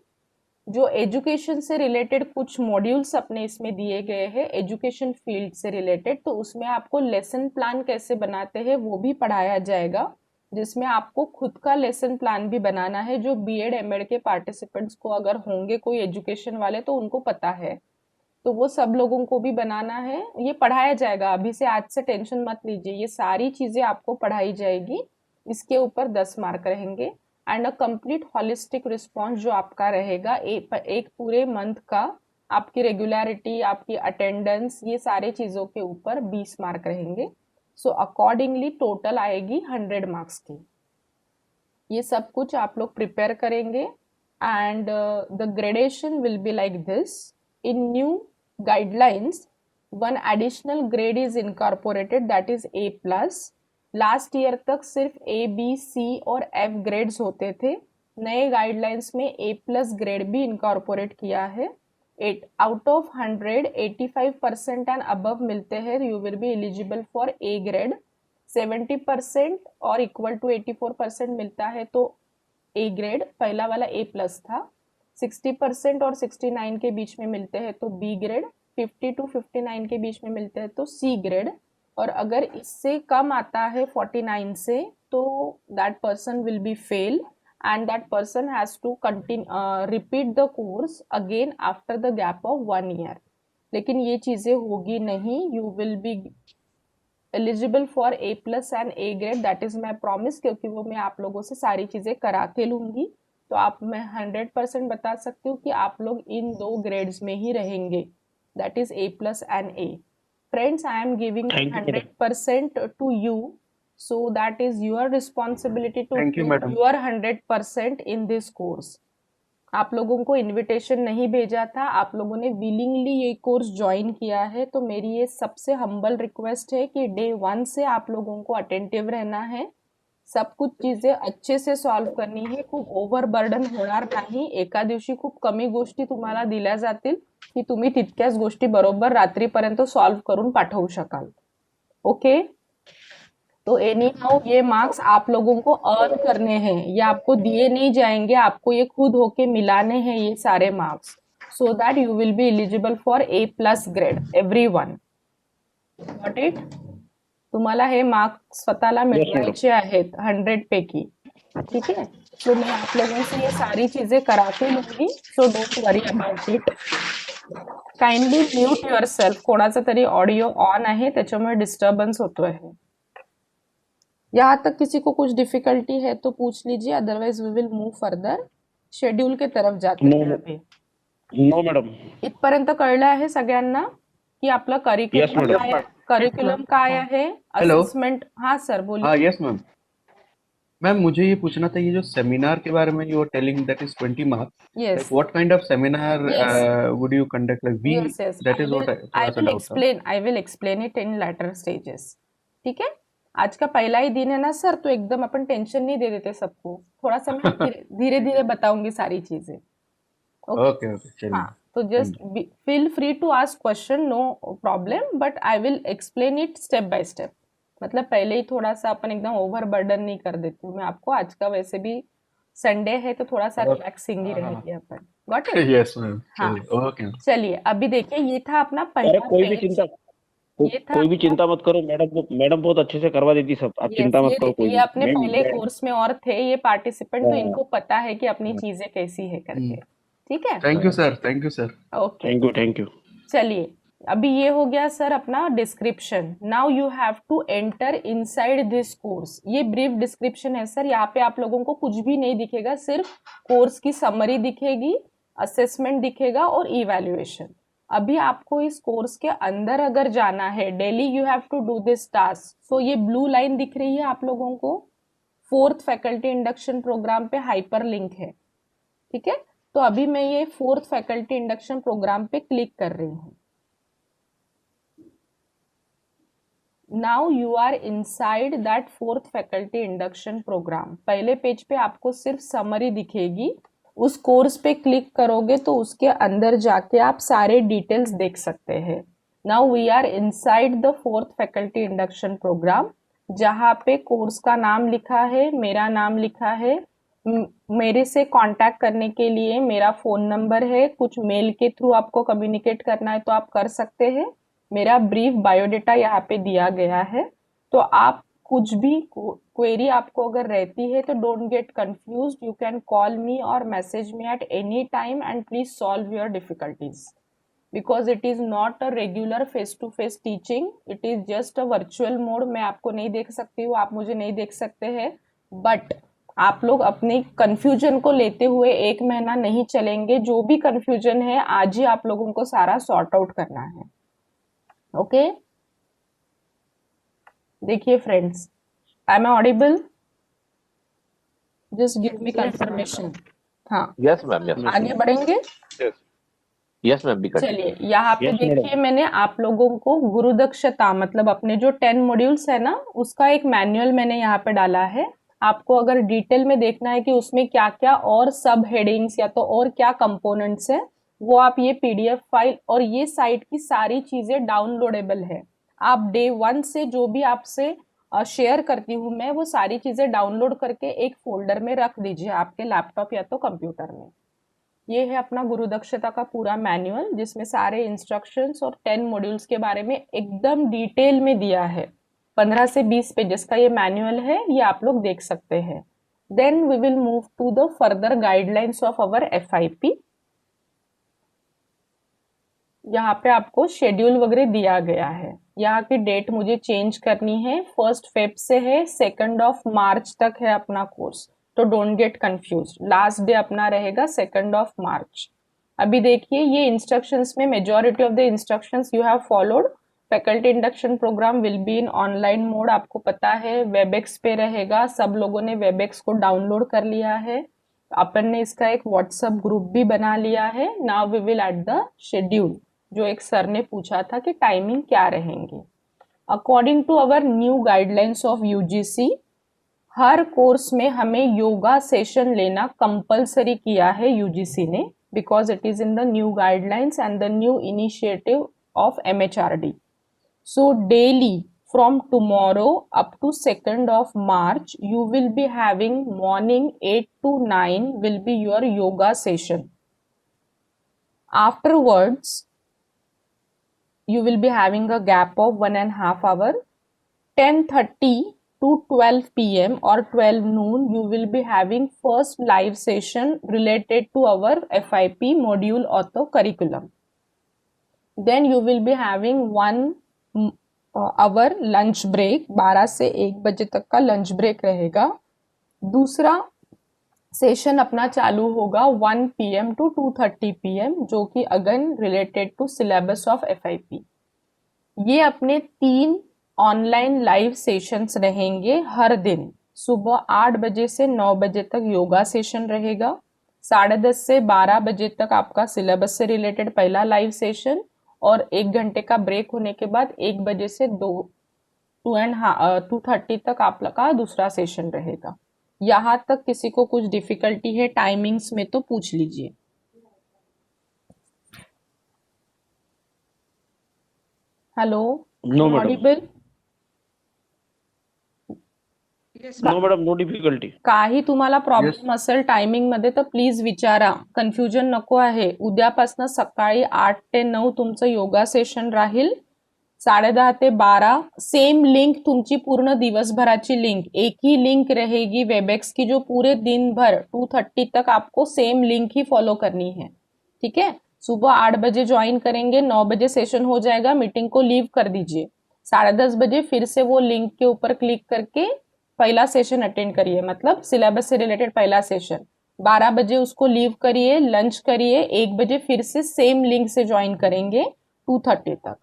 जो एजुकेशन से रिलेटेड कुछ मॉड्यूल्स अपने इसमें दिए गए हैं एजुकेशन फील्ड से रिलेटेड, तो उसमें आपको लेसन प्लान कैसे बनाते हैं वो भी पढ़ाया जाएगा, जिसमें आपको खुद का लेसन प्लान भी बनाना है। जो बीएड एमएड के पार्टिसिपेंट्स को अगर होंगे कोई एजुकेशन वाले तो उनको पता है, तो वो सब लोगों को भी बनाना है। ये पढ़ाया जाएगा, अभी से आज से टेंशन मत लीजिए, ये सारी चीजें आपको पढ़ाई जाएगी। इसके ऊपर 10 मार्क रहेंगे, and a complete holistic response जो आपका रहेगा एक पूरे मंथ का, आपकी रेगुलरिटी, आपकी अटेंडेंस, ये सारे चीजों के ऊपर 20 मार्क रहेंगे। सो अकॉर्डिंगली टोटल आएगी 100 मार्क्स की। ये सब कुछ आप लोग प्रिपेयर करेंगे, and the gradation will be like this. In new guidelines, one additional grade is incorporated, that is A+। Last year तक सिर्फ A, B, C और F ग्रेड्स होते थे। नए गाइडलाइंस में A+ ग्रेड भी इनकॉर्पोरेट किया है। 8 आउट ऑफ 100 85% एंड अबव मिलते हैं, you will be eligible for A grade. 70% और इक्वल टू 84% मिलता है तो A ग्रेड, पहला वाला A+ था। 60% और 69 के बीच में मिलते हैं तो B ग्रेड, 50 to 59 के बीच में मिलते हैं तो C ग्रेड, और अगर इससे कम आता है 49 से तो that person will be fail, and that person has to repeat the course again after the gap of 1 year. लेकिन ये चीजें होगी नहीं, you will be eligible for A+ and A grade, that is my promise, क्योंकि वो मैं आप लोगों से सारी चीजें करा के लूंगी। तो आप, मैं 100% बता सकती हूँ कि आप लोग इन 2 ग्रेड्स में ही रहेंगे, that is A+ and A। Friends, I am giving Thank you, madam. 100% to you, so that is your responsibility to Thank you, do madam. your 100% in this course। आप लोगों को इनविटेशन नहीं भेजा था, आप लोगों ने विलिंगली ये कोर्स ज्वाइन किया है, तो मेरी ये सबसे हम्बल रिक्वेस्ट है कि डे 1 से आप लोगों को अटेंटिव रहना है, सब कुछ चीजें अच्छे से सॉल्व करनी है, खूप ओव्हरबर्डन होणार नाही। एका दिवशी खूप कमी गोष्टी तुम्हाला दिल्या जातील की तुम्ही तितक्याच गोष्टी बरोबर रात्रीपर्यंत सॉल्व करून पाठवू शकाल। ओके, तो एनी हाउ ये मार्क्स आप लोगों को अर्न करने हैं, ये आपको दिए नहीं जाएंगे, आपको ये खुद होके मिलाने हैं ये सारे marks, so that you will be eligible for A+ grade everyone. Got it? तुम्हाला हे मार्क्स स्वतःला मिळवायचे आहेत 100 पैकी। ठीक है, तो मैं आप लोगों से ये सारी चीजें करा के लूंगी, सो don't worry about it. Kindly mute yourself. कोणाचा तरी ऑडिओ ऑन आहे, त्याच्यामुळे डिस्टर्बन्स होतोय. यहाँ तक किसी को कुछ डिफिकल्टी है तो पूछ लीजिए, otherwise we will move further. Schedule के तरफ जाते No, हैं no. अभी. No madam. इथपर्यंत कळलं आहे सगळ्यांना की आपलं Yes, करिक्युलम madam. काय, करिक्युलम काय आहे, Hello. असेसमेंट. हाँ सर बोलिए. हाँ यस मैम. मैम मुझे ये पूछना था, ये जो सेमिनार के बारे में you are telling that is 20 marks, yes like what kind of seminar Yes. would you conduct, like we, yes yes that is what आई थोड़ा सा विल doubt था. Explain, I will explain it in later stages. ठीक है, आज का पहला ही दिन है ना सर, तो एकदम अपन टेंशन नहीं दे देते सबको. थोड़ा सा मैं धीरे धीरे बताऊंगी सारी चीजें. ओके ओके चलिए. हाँ, तो just feel free to ask question, no problem, but I will explain it step by step. मतलब पहले ही थोड़ा सा अपन एकदम ओवर बर्डन नहीं कर देती हूँ मैं आपको. आज का वैसे भी संडे है तो थोड़ा सा रिलैक्सिंग ही रहेगी अपन. Got it. Yes ma'am. हाँ. चलिए ओके. चलिए अभी देखिए, ये था अपना अरे पहला कोई भी पेज. चिंता ये था कोई भी चिंता मत करो, मैडम बहुत अच्छे से करवा देती सब. आप यस, चिंता मत करो कोई ये भी. अपने पहले कोर्स में और थे ये पार्टिसिपेंट, तो हाँ. इनको पता है कि अपनी चीजें कैसी है करके. ठीक है, thank you sir. Thank you sir. Okay. Thank you. चलिए अभी ये हो गया सर अपना description. Now you have to enter inside this course. ये ब्रीफ डिस्क्रिप्शन है सर. यहाँ पे आप लोगों को कुछ भी नहीं दिखेगा, सिर्फ कोर्स की समरी दिखेगी, असेसमेंट दिखेगा और इवैल्यूएशन. अभी आपको इस कोर्स के अंदर अगर जाना है, daily you have to do this task. So ये ब्लू लाइन दिख रही है आप लोगों को, 4th फैकल्टी इंडक्शन प्रोग्राम पे हाइपर लिंक है. ठीक है, तो अभी मैं ये 4th फैकल्टी इंडक्शन प्रोग्राम पे क्लिक कर रही हूँ. Now you are inside that 4th faculty induction program. पहले पेज पे आपको सिर्फ समरी दिखेगी. उस कोर्स पे क्लिक करोगे तो उसके अंदर जाके आप सारे डिटेल्स देख सकते हैं. Now we are inside the 4th faculty induction program, जहाँ पे कोर्स का नाम लिखा है, मेरा नाम लिखा है, मेरे से कांटेक्ट करने के लिए मेरा फोन नंबर है. कुछ मेल के थ्रू आपको कम्युनिकेट करना है तो आप कर सकते हैं. मेरा ब्रीफ बायोडेटा यहाँ पे दिया गया है. तो आप कुछ भी क्वेरी आपको अगर रहती है तो don't get confused. You can call me और message me at any time and please solve your difficulties, because it is not a regular face to face teaching. It is just a virtual mode. मैं आपको नहीं देख सकती हूँ, आप मुझे नहीं देख सकते हैं, बट आप लोग अपने कंफ्यूजन को लेते हुए 1 महीना नहीं चलेंगे. जो भी कंफ्यूजन है आज ही आप लोगों को सारा सॉर्ट आउट करना है. ओके, देखिए friends, I am Audible? Just give me confirmation. हाँ, Yes, ma'am. Yes. आगे बढ़ेंगे. Yes, ma'am. Be continued. चलिए यहाँ पे Yes, देखिए, madam. मैंने आप लोगों को गुरु दक्षता मतलब अपने जो 10 मॉड्यूल्स है ना, उसका एक मैनुअल मैंने यहाँ पे डाला है. आपको अगर डिटेल में देखना है कि उसमें क्या क्या और सब हेडिंग्स या तो और क्या कंपोनेंट्स है, वो आप ये पीडीएफ फाइल और ये साइट की सारी चीजें डाउनलोडेबल है. आप डे 1 से जो भी आपसे शेयर करती हूँ मैं, वो सारी चीजें डाउनलोड करके एक फोल्डर में रख दीजिए आपके लैपटॉप या तो कंप्यूटर में. ये है अपना गुरु दक्षता का पूरा मैनुअल, जिसमें सारे इंस्ट्रक्शंस और 10 मॉड्यूल्स के बारे में एकदम डिटेल में दिया है. 15 से 20 पेजेस का ये मैनुअल है, ये आप लोग देख सकते हैं. Then we will move to the further guidelines of our FIP. यहाँ पे आपको शेड्यूल वगैरह दिया गया है. यहाँ की डेट मुझे चेंज करनी है. 1 फेब से है, 2 मार्च तक है अपना कोर्स, तो don't get confuse. Last day अपना रहेगा 2 मार्च. अभी देखिए, ये इंस्ट्रक्शंस में majority of the instructions you have followed. Faculty induction program will be in online mode. आपको पता है वेबएक्स पे रहेगा. सब लोगों ने वेबएक्स को डाउनलोड कर लिया है. अपन ने इसका एक व्हाट्सएप ग्रुप भी बना लिया है. Now we will at the schedule, जो एक सर ने पूछा था कि टाइमिंग क्या रहेंगी. According to our new guidelines of UGC, हर कोर्स में हमें योगा सेशन लेना कंपलसरी किया है UGC ने, because it is in the new guidelines and the new initiative of MHRD. So daily from tomorrow up to 2nd of March, you will be having morning 8 to 9 will be your yoga session. Afterwards, you will be having a gap of 1.5 hour. 10:30 to 12 p.m. or 12 noon, you will be having first live session related to our FIP module auto curriculum. Then you will be having 1 hour lunch break, 12 से 1 बजे तक का लंच ब्रेक रहेगा. दूसरा सेशन अपना चालू होगा 1 p.m. to 2:30 p.m. जो कि again related to syllabus of FIP. ये अपने 3 ऑनलाइन लाइव सेशंस रहेंगे हर दिन. सुबह 8 बजे से 9 बजे तक योगा सेशन रहेगा. 10:30 से 12 बजे तक आपका सिलेबस से रिलेटेड पहला लाइव सेशन और 1 घंटे का ब्रेक होने के बाद 1 बजे से 2:30 तक आपका दूसरा सेशन रहेगा. यहाँ तक किसी को कुछ डिफिकल्टी है टाइमिंग्स में तो पूछ लीजिए. Hello, No, madam. Audible? No, madam, no difficulty. काही तुम्हाला प्रॉब्लेम असेल टायमिंग मध्ये तर प्लीज विचारा. कन्फ्युजन नको आहे. उद्यापासून सकाळी 8 ते 9 तुमचं योगा सेशन राहील. 10:30 ते 12 सेम लिंक, तुमची पूर्ण दिवसभराची लिंक एक ही लिंक रहेगी वेबएक्स की, जो पूरे दिन भर 2:30 तक आपको सेम लिंक ही फॉलो करनी है. ठीक है. सुबह 8 बजे ज्वाइन करेंगे, 9 बजे सेशन हो जाएगा, मीटिंग को लीव कर दीजिए. 10:30 बजे फिर से वो लिंक के ऊपर क्लिक करके पहला सेशन अटेंड करिए, मतलब सिलेबस से रिलेटेड पहला सेशन. 12 बजे उसको लीव करिए, लंच करिए, 1 बजे फिर से सेम लिंक से ज्वाइन करेंगे 2:30 तक.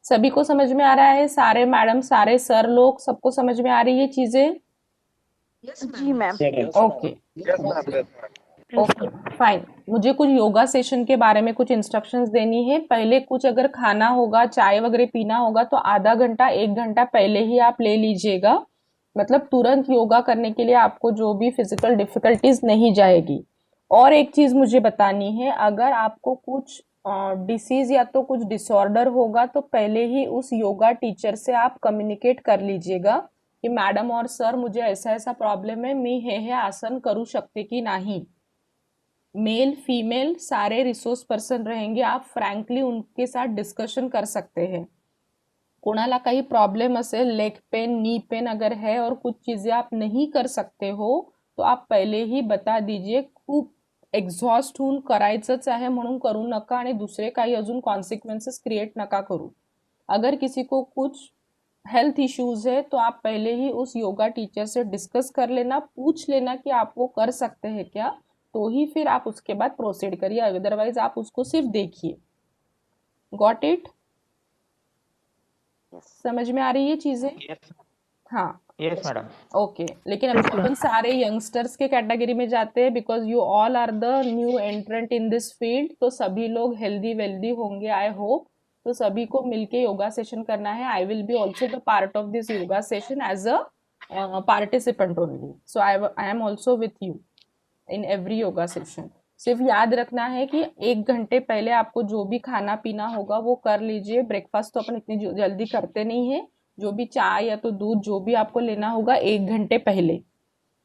सभी को समझ में आ रहा है? सारे मैडम, सारे सर लोग, सबको समझ में आ रही है चीजें? जी ma'am. Okay Yes, ma'am. Yes, ma'am. Okay fine. मुझे कुछ योगा सेशन के बारे में कुछ इंस्ट्रक्शंस देनी है. पहले कुछ अगर खाना होगा, चाय वगैरह पीना होगा तो आधा घंटा 1 घंटा पहले ही आप ले लीजिएगा. मतलब तुरंत योगा करने के लिए आपको जो भी फिजिकल डिफिकल्टीज नहीं जाएगी. और एक चीज मुझे बतानी है, अगर आपको कुछ डिसीज या तो कुछ डिसऑर्डर होगा तो पहले ही उस योगा टीचर से आप कम्युनिकेट कर लीजिएगा की मॅडम और सर मुझे ऐसा ऐसा प्रॉब्लेम है, मी हे आसन करू शकते की नाही. मेल फीमेल सारे रिसोर्स पर्सन रहेंगे, आप फ्रँकली उनके साथ डिस्कशन कर सकते हैं. कोणाला काही प्रॉब्लेम असेल, लेग पेन, नी पेन अगर है और कुछ चीज़ें आप नहीं कर सकते हो तो आप पहले ही बता दीजिए. खूप एक्झॉस्ट होऊन करायचंच आहे म्हणून करू नका आणि दुसरे काही अजून कॉन्सिक्वेंसेस क्रिएट नका करू. अगर किसी को कुछ हेल्थ इश्यूज है तो आप पहले ही उस योगा टीचर से डिस्कस कर लेना, पूछ लेना कि आप वो कर सकते हैं क्या, तो ही फिर आप उसके बाद प्रोसीड करिए. अदरवाइज आप उसको सिर्फ देखिए. Got it? समझ में आ रही है चीजें? हाँ. Yes madam. ओके. लेकिन अभी अपन सारे यंगस्टर्स के कैटेगरी में जाते हैं because you all are the new entrant in this field. तो सभी लोग हेल्दी वेल्दी होंगे आई होप. तो सभी को मिलके योगा सेशन करना है. I will be also the part of this yoga session as a participant only. So I am also with you in every yoga session. सिर्फ याद रखना है कि 1 घंटे पहले आपको जो भी खाना पीना होगा वो कर लीजिए. ब्रेकफास्ट तो अपन इतनी जल्दी करते नहीं है. जो भी चाय या तो दूध जो भी आपको लेना होगा 1 घंटे पहले.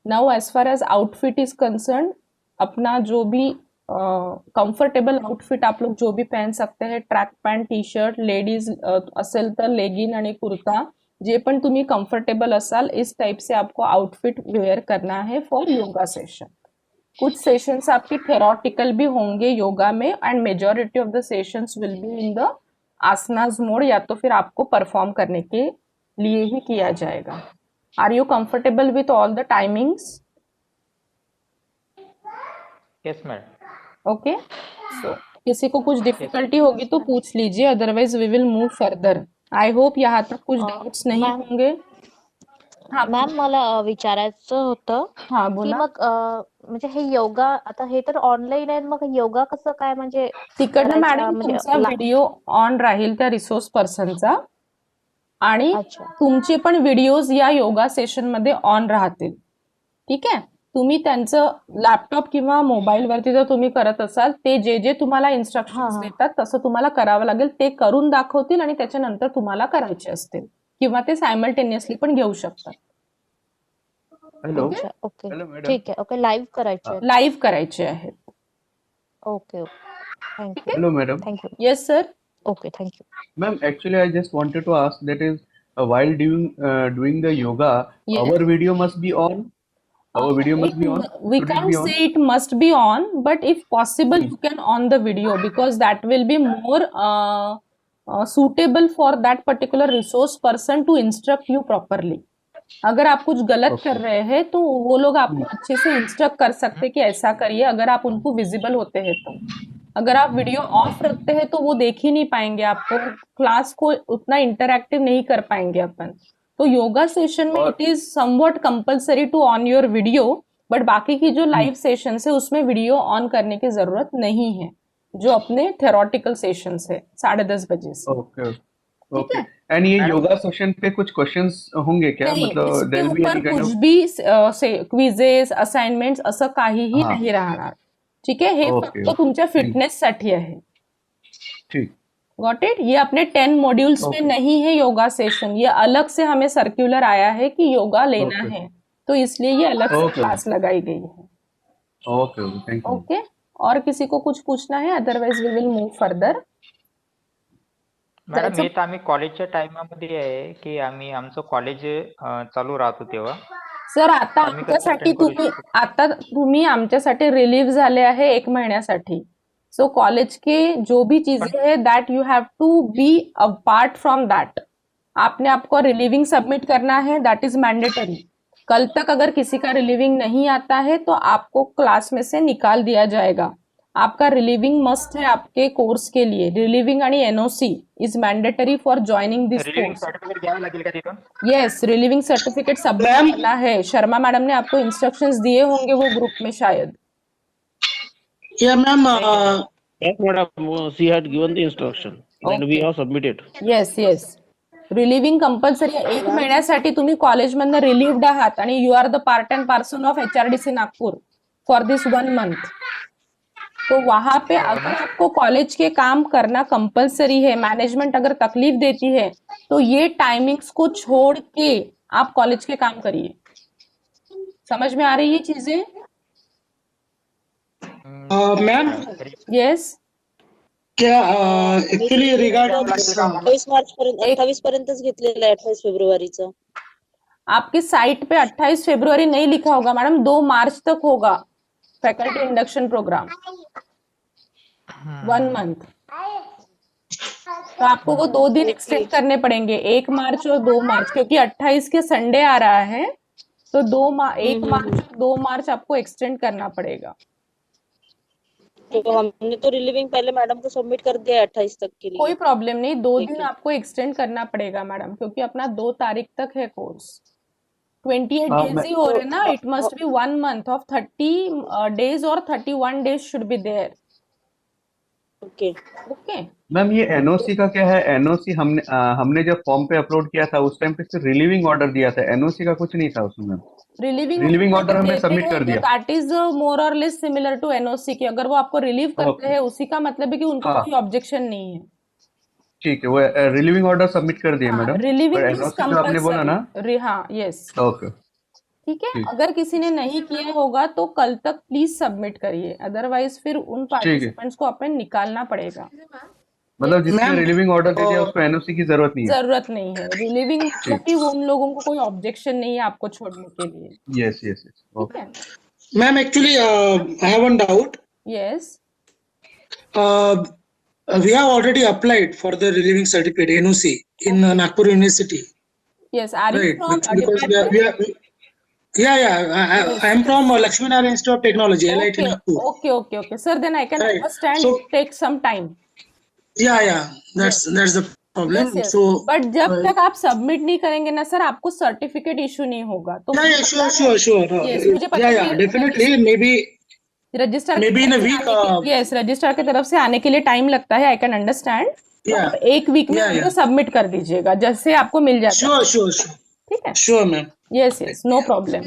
Now as far as outfit is concerned, अपना जो भी कम्फर्टेबल आउटफिट आप लोग जो भी पहन सकते हैं, track pant, T shirt, ladies असेल तर लेगिन आणि कुर्ता, जे पण तुम्ही कम्फर्टेबल असाल इस टाइप से आपको आउटफिट वेयर करना है फॉर योगा सेशन. कुछ सेशंस आपके थेरोटिकल भी होंगे योगा में and majority of the sessions will be in the asanas mode, या तो फिर आपको परफॉर्म करने के लिए ही किया जाएगा. Are you comfortable with all the timings? Yes madam. Okay. So किसी को कुछ डिफिकल्टी होगी तो पूछ लीजिए, otherwise we will move further. I hope यहाँ तक कुछ डाउट्स नहीं मॅम. होंगे. हाँ मॅम मला विचारायचं होतं हाँ की बोला. मग म्हणजे हे योगा आता हे तर ऑनलाईन आहे, मग योगा कसं काय म्हणजे तिकडनं करायचं मॅडम म्हणजे तुमचा व्हिडिओ ऑन राहील त्या रिसोर्स पर्सनचा आणि अच्छा. तुमचे पण व्हिडिओज या योगा सेशन मध्ये ऑन राहतील. ठीक आहे. तुम्ही त्यांचं लॅपटॉप किंवा मोबाईल वरती जर तुम्ही करत असाल, ते जे जे तुम्हाला इन्स्ट्रक्शन्स देतात तसं तुम्हाला करावं लागेल. ते करून दाखवतील आणि त्याच्यानंतर तुम्हाला करायचे असतील किंवा ते सायमल्टेनियसली पण घेऊ शकतात. हेलो. अच्छा. ओके. Hello madam. ठीक आहे. ओके. लाईव्ह करायचे आहेत. लाईव्ह करायचे आहेत. Okay. Okay. Thank you. Hello madam. Thank you. Yes sir. Okay. Thank you. Ma'am, actually, I just wanted to ask that is, while doing the yoga, Yes. our video must be on. Our video must be on. We Should it can't be on? say it must be on, but if possible, you can on the video because that will be more suitable for that particular resource person to instruct you properly. अगर आप कुछ गलत कर रहे हैं तो वो लोग आपको अच्छे से इंस्ट्रक्ट कर सकते हैं कि ऐसा करिए, अगर आप उनको विजिबल होते हैं तो। अगर आप वीडियो ऑफ रखते हैं तो वो देख ही नहीं पाएंगे, आपको क्लास को उतना इंटरैक्टिव नहीं कर पाएंगे अपन। तो योगा सेशन में it is somewhat compulsory to on your video, but बाकी की जो लाइव सेशन है उसमें वीडियो ऑन करने की जरूरत नहीं है, जो अपने थेरोटिकल सेशन है 10:30 बजे से। Okay okay. एंड ये योगा सेशन पे कुछ क्वेश्चंस होंगे क्या? नहीं, मतलब इसके देयर बी ऊपर एनी काइंड कुछ ऑफ भी क्विजेस असाइनमेंट्स असं काहीही हाँ. नाही राहणार, ठीक आहे? हे ओके, फक्त तुमच्या फिटनेस साठी आहे। ठीक। Got it? ये अपने 10 मॉड्यूल्स में नहीं है योगा सेशन, ये अलग से हमें सर्क्यूलर आया है कि योगा लेना ओके। है, तो इसलिए ये अलग से ओके। क्लास लगाई गई है। Okay okay, thank you. Okay, और किसी को कुछ पूछना है? Otherwise we will move further. Madam हे तर आम्ही कॉलेजच्या टाइमामध्ये आहे की आम्ही आमचं कॉलेज चालू राहतो तेव्हा सर आता आम्ही कसं आमच्यासाठी attend करू तुम्ही शकतो? आता तुम्ही आमच्यासाठी रिलीव्ह झाले आहे 1 महिन्यासाठी। सो कॉलेज के जो भी चीजें है that you have to be apart from that. आपने आपको रिलीविंग सबमिट करना है, दैट इज मैंडेटरी। कल तक अगर किसी का रिलीविंग नहीं आता है तो आपको क्लास में से निकाल दिया जाएगा। आपका रिलीविंग मस्ट है आपके कोर्स के लिए। रिलीविंग आणि NOC is mandatory for joining this relieving course. Certificate घ्यावं लागेल का तिथून? यस, रिलीविंग सर्टिफिकेट सबमिट करना है। शर्मा मैडम ने आपको इंस्ट्रक्शंस दिए होंगे वो ग्रुप में शायद। Yeah, ma'am. Yes, madam. She had given the instruction and we have submitted. Yes yes, relieving compulsory 1 महिन्यासाठी तुम्ही कॉलेजमधनं रिलीव्ड आहात आणि you are the part and parcel of HRDC Nagpur for this 1 month. तो वहां पे अगर आपको कॉलेज के काम करना कंपलसरी है, मैनेजमेंट अगर तकलीफ देती है तो ये टाइमिंग्स को छोड़ के आप कॉलेज के काम करिए। समझ में आ रही है चीजें? Ma'am, yes. क्या actually regarding this, 28 मार्च पर्यंत 28 पर्यंतच घेतलेलं आहे 28 फेब्रुवारीचं। आपकी साइट पे 28 फरवरी नहीं लिखा होगा मैडम, 2 मार्च तक होगा फैकल्टी इंडक्शन प्रोग्राम, 1 मंथ। तो आपको वो 2 दिन एक्सटेंड करने पड़ेंगे, 1 मार्च और 2 मार्च, क्योंकि 28 के संडे आ रहा है तो 1 मार्च और 2 मार्च आपको एक्सटेंड करना पड़ेगा। तो हमने तो रिलीविंग पहले मैडम को सबमिट कर दिया है 28 तक के लिए। कोई प्रॉब्लम नहीं, 2 ठीक दिन है। आपको एक्सटेंड करना पड़ेगा मैडम, क्योंकि अपना 2 तारीख तक है कोर्स। 28 हाँ, डेज ही हो रहे ना, it must be 1 month of 30 days और 31 days should be there. Okay okay ma'am ये एनओसी का क्या है? एनओसी हमने जब फॉर्म पे अपलोड किया था उस टाइम पे सिर्फ रिलीविंग ऑर्डर दिया था, एनओसी का कुछ नहीं था उसमें मैम। रिलीविंग ऑर्डर हमने सबमिट कर दिया। दैट इज मोर और लेस सिमिलर टू एनओसी की। अगर वो आपको रिलीव करते Okay. हैं उसी का मतलब है कि उनको हाँ। कोई ऑब्जेक्शन नहीं है। ठीक है, वो रिलीविंग ऑर्डर सबमिट कर दिए मैडम। रिलीविंग पर इज एनओसी जो आपने बोला ना, कंपल्सरी। हाँ यस, ओके ठीक है। ठीक। अगर किसी ने नहीं किया होगा तो कल तक प्लीज सबमिट करिए, अदरवाइज फिर उन पार्टिसिपेंट्स को अपन निकालना पड़ेगा। मतलब जिसने मैम, रिलीविंग ऑर्डर दे दिया उसको एनओसी की जरूरत नहीं है। जरूरत नहीं है, रिलीविंग मतलब कि उन लोगों को कोई ऑब्जेक्शन नहीं है आपको छोड़ने के लिए। यस यस यस, ठीक ओके। है, ma'am, actually, I have one doubt. Yes We have already applied for the relieving certificate NOC in Nagpur University, yes. Are you right? From Because I am from Lakshmi Narayan Institute of Technology, LIT Nagpur. Okay. Sir, then I can Right. understand So- it takes some time. That's the problem. Yes. So, but जब तक आप सबमिट नहीं करेंगे ना सर, आपको सर्टिफिकेट इशू नहीं होगा। तो sure. Yes, मुझे पता है कि Definitely. Maybe registrar Maybe in a week, yes, registrar की तरफ से आने के लिए टाइम लगता है, I can understand. Yeah. 1 week में Yeah, आपको yeah. सबमिट कर दीजिएगा, जैसे आपको मिल जाता है। sure. ठीक है, Sure, ma'am. Yes, no problem.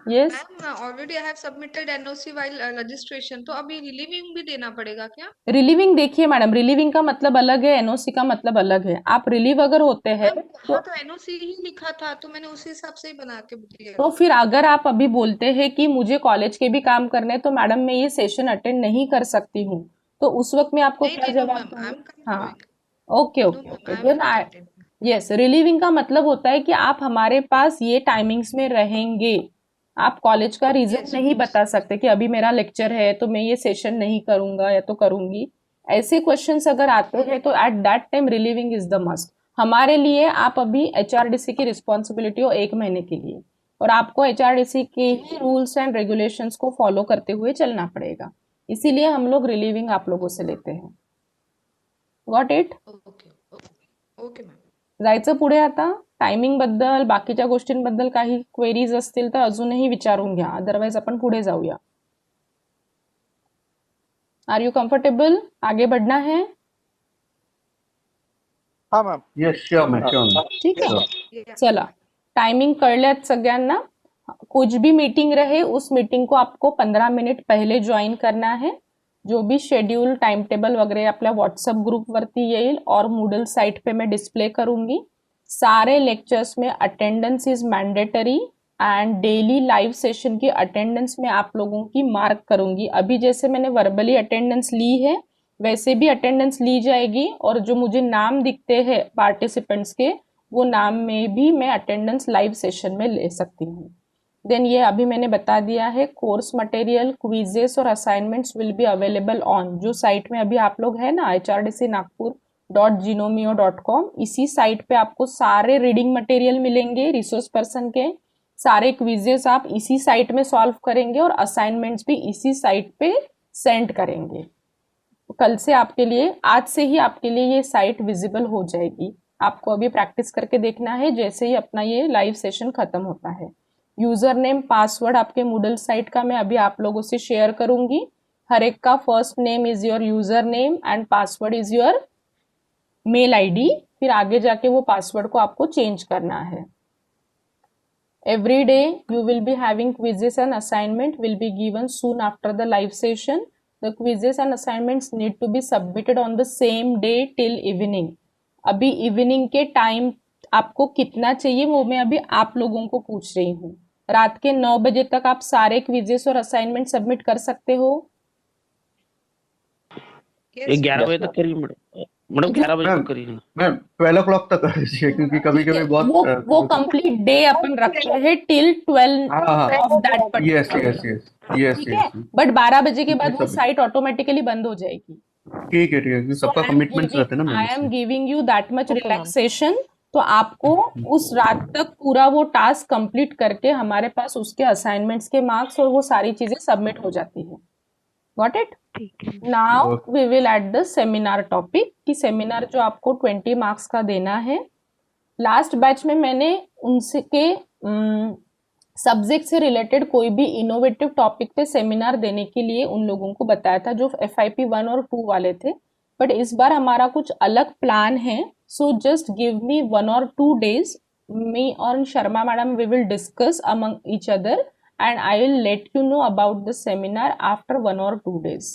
Yes, ma'am already I have submitted NOC while registration, तो अभी रिलीविंग भी देना पड़ेगा क्या? रिलीविंग देखिए मैडम, रिलीविंग का मतलब अलग है, एनओसी का मतलब अलग है। आप रिलीव अगर होते हैं तो हाँ, तो एनओसी ही लिखा था, तो मैंने उसी हिसाब से ही बना के दिया। तो फिर अगर आप अभी बोलते हैं कि मुझे कॉलेज के भी काम करने हैं, तो मैडम मैं ये सेशन अटेंड नहीं कर सकती हूँ, तो उस वक्त में आपको क्या जवाब मैम, आई दूंगी? एम हाँ, ओके, देन यस, रिलीविंग का मतलब होता है कि आप हमारे पास ये टाइमिंग्स में रहेंगे। आप कॉलेज का रीजन Yes, नहीं yes. बता सकते कि अभी मेरा लेक्चर है तो मैं ये सेशन नहीं करूंगा या तो करूंगी। ऐसे क्वेश्चंस अगर आते हैं तो at that time relieving is the must. हमारे लिए आप अभी एचआरडीसी की रिस्पॉन्सिबिलिटी हो 1 महीने के लिए, और आपको एचआरडीसी के ही रूल्स एंड रेगुलेशंस को फॉलो करते हुए चलना पड़ेगा। इसीलिए हम लोग रिलीविंग आप लोगों से लेते हैं। Got it? Okay okay okay ma'am. जायचं पुढे आता? टायमिंग बद्दल बाकीच्या गोष्टींबद्दल काही क्वेरीज असतील तर अजूनही विचारून घ्या, अदरवाइज आपण पुढे जाऊया. Are you comfortable? आगे बढ़ना है? हाँ ma'am. Yes sure ma'am sure ma'am ठीक है, श्योर. चला. टाइमिंग कळल्यात सगळ्यांना? कुछ भी मीटिंग रहे उस मीटिंग को आपको 15 मिनिट पहले ज्वाइन करना है. जो भी शेड्यूल टाइम टेबल वगैरह आपल्या व्हॉट्सअप ग्रुपवरती येईल और मूडल साइट पे मैं डिस्प्ले करूंगी. सारे लेक्चर्स में attendance is mandatory and daily live session की अटेंडेंस में आप लोगों की मार्क करूंगी. अभी जैसे मैंने वर्बली अटेंडेंस ली है वैसे भी अटेंडेंस ली जाएगी, और जो मुझे नाम दिखते हैं पार्टिसिपेंट्स के वो नाम में भी मैं अटेंडेंस लाइव सेशन में ले सकती हूँ. देन ये अभी मैंने बता दिया है, कोर्स मटेरियल क्विजेस और assignments will be available on जो साइट में अभी आप लोग है ना hrdcnagpur.genomio.com, इसी साइट पे आपको सारे रीडिंग मटेरियल मिलेंगे रिसोर्स पर्सन के. सारे क्विजेस आप इसी साइट में सॉल्व करेंगे और असाइनमेंट्स भी इसी साइट पे सेंड करेंगे. कल से आपके लिए, आज से ही आपके लिए ये साइट विजिबल हो जाएगी. आपको अभी प्रैक्टिस करके देखना है जैसे ही अपना ये लाइव सेशन खत्म होता है. यूजर नेम पासवर्ड आपके मूडल साइट का मैं अभी आप लोगों से शेयर करूंगी. हर एक का first name is your user name and password is your mail ID. फिर आगे जाके वो पासवर्ड को आपको चेंज करना है. Every day you will be having quizzes and assignment will be given soon after the live session. The quizzes and assignments need to be submitted on the same day till evening. अभी इवनिंग के टाइम आपको कितना चाहिए वो मैं अभी आप लोगों को पूछ रही हूँ. रात के 9 बजे तक आप सारे क्विजेस और असाइनमेंट सबमिट कर सकते हो? Yes, 11 बजे तक करिए मैडम. मैडम 11 बजे मैम तक करिए ना. मैम 12 o'clock तक कर दीजिए क्योंकि कभी कभी वो बहुत वो कंप्लीट डे अपन रखते हैं टिल 12 हाँ हाँ of that yes particular. Yes yes yes ठीक है, यस बट 12 बजे के बाद वो सब साइट ऑटोमेटिकली बंद हो जाएगी. ठीक है क्योंकि सबका कमिटमेंट्स रहते हैं ना मैम आई एम इसलिए. Giving you that much Okay, ma'am. Relaxation. तो आपको उस रात तक पूरा वो टास्क कंप्लीट करके हमारे पास उसके असाइनमेंट्स के मार्क्स और वो सारी चीजें सबमिट हो जाती है. Got it? Now we will at the seminar topic कि सेमिनार जो आपको 20 मार्क्स का देना है. लास्ट बैच में मैंने उनके सब्जेक्ट से रिलेटेड कोई भी इनोवेटिव टॉपिक पे सेमिनार देने के लिए उन लोगों को बताया था जो FIP 1 और 2 वाले थे. बट इस बार हमारा कुछ अलग प्लान है. So just give me 1 or 2 days. Me और Sharma madam we will discuss among each other and I will let you know about the seminar after 1 or 2 days.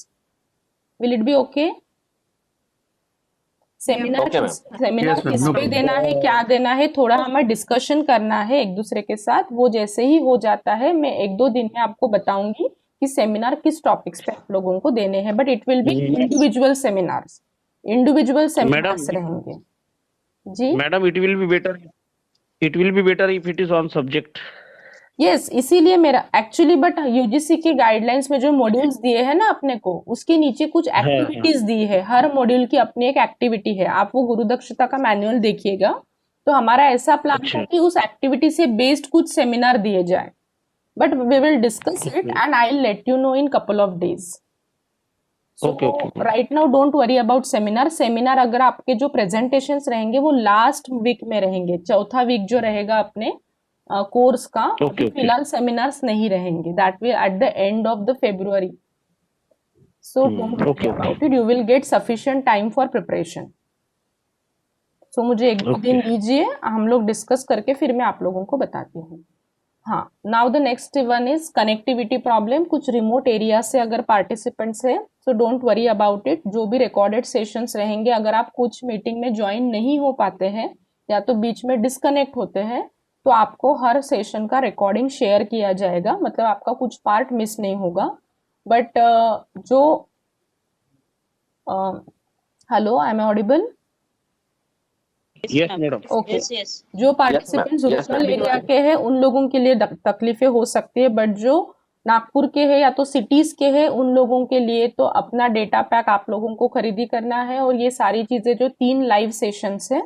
Will it be okay? Seminar Okay, ma'am. Seminar Yes, ma'am. किस No पे problem. देना है, क्या देना है, थोड़ा हमें डिस्कशन करना है एक दूसरे के साथ. वो जैसे ही हो जाता है मैं 1-2 दिन में आपको बताऊंगी कि सेमिनार किस टॉपिक्स पे आप लोगों को देने हैं. But it will be individual seminars. Individual seminars रहेंगे जी. Madam it will be better if it is on subject. Yes, इसीलिए मेरा एक्चुअली, बट यूजीसी के गाइडलाइंस में जो मॉड्यूल्स दिए हैं ना अपने को, उसके नीचे कुछ एक्टिविटीज दी है. हर मॉड्यूल की अपनी एक एक्टिविटी है. आप वो गुरु दक्षता का मैनुअल देखिएगा. तो हमारा ऐसा प्लान था कि उस एक्टिविटी से बेस्ड कुछ सेमिनार दिए जाए. But we will discuss it and I will let you know in couple of days. Okay. Right now don't worry about seminar. Seminar अगर आपके जो प्रेजेंटेशंस रहेंगे वो लास्ट वीक में रहेंगे. चौथा वीक जो रहेगा अपने कोर्स का, Okay. फिलहाल सेमिनार्स नहीं रहेंगे. That will at the end of the February. So don't worry about it. You will get sufficient time for preparation. So मुझे 1-2 दिन दीजिए, हम लोग डिस्कस करके फिर मैं आप लोगों को बताती हूँ. हाँ, now the next one is connectivity problem. कुछ रिमोट एरिया से अगर पार्टिसिपेंट्स है so don't worry about it. जो भी रिकॉर्डेड सेशंस रहेंगे, अगर आप कुछ मीटिंग में ज्वाइन नहीं हो पाते हैं या तो बीच में डिस्कनेक्ट होते हैं तो आपको हर सेशन का रिकॉर्डिंग शेयर किया जाएगा. मतलब आपका कुछ पार्ट मिस नहीं होगा. बट जो hello, I am audible? Yes, madam. Okay yes yes जो participants Yes, ma'am. Rural area के हैं उन लोगों के लिए तकलीफें हो सकती है, बट जो नागपुर के हैं या तो सिटीज के हैं उन लोगों के लिए तो अपना डेटा पैक आप लोगों को खरीदी करना है, और ये सारी चीजें जो 3 लाइव सेशंस है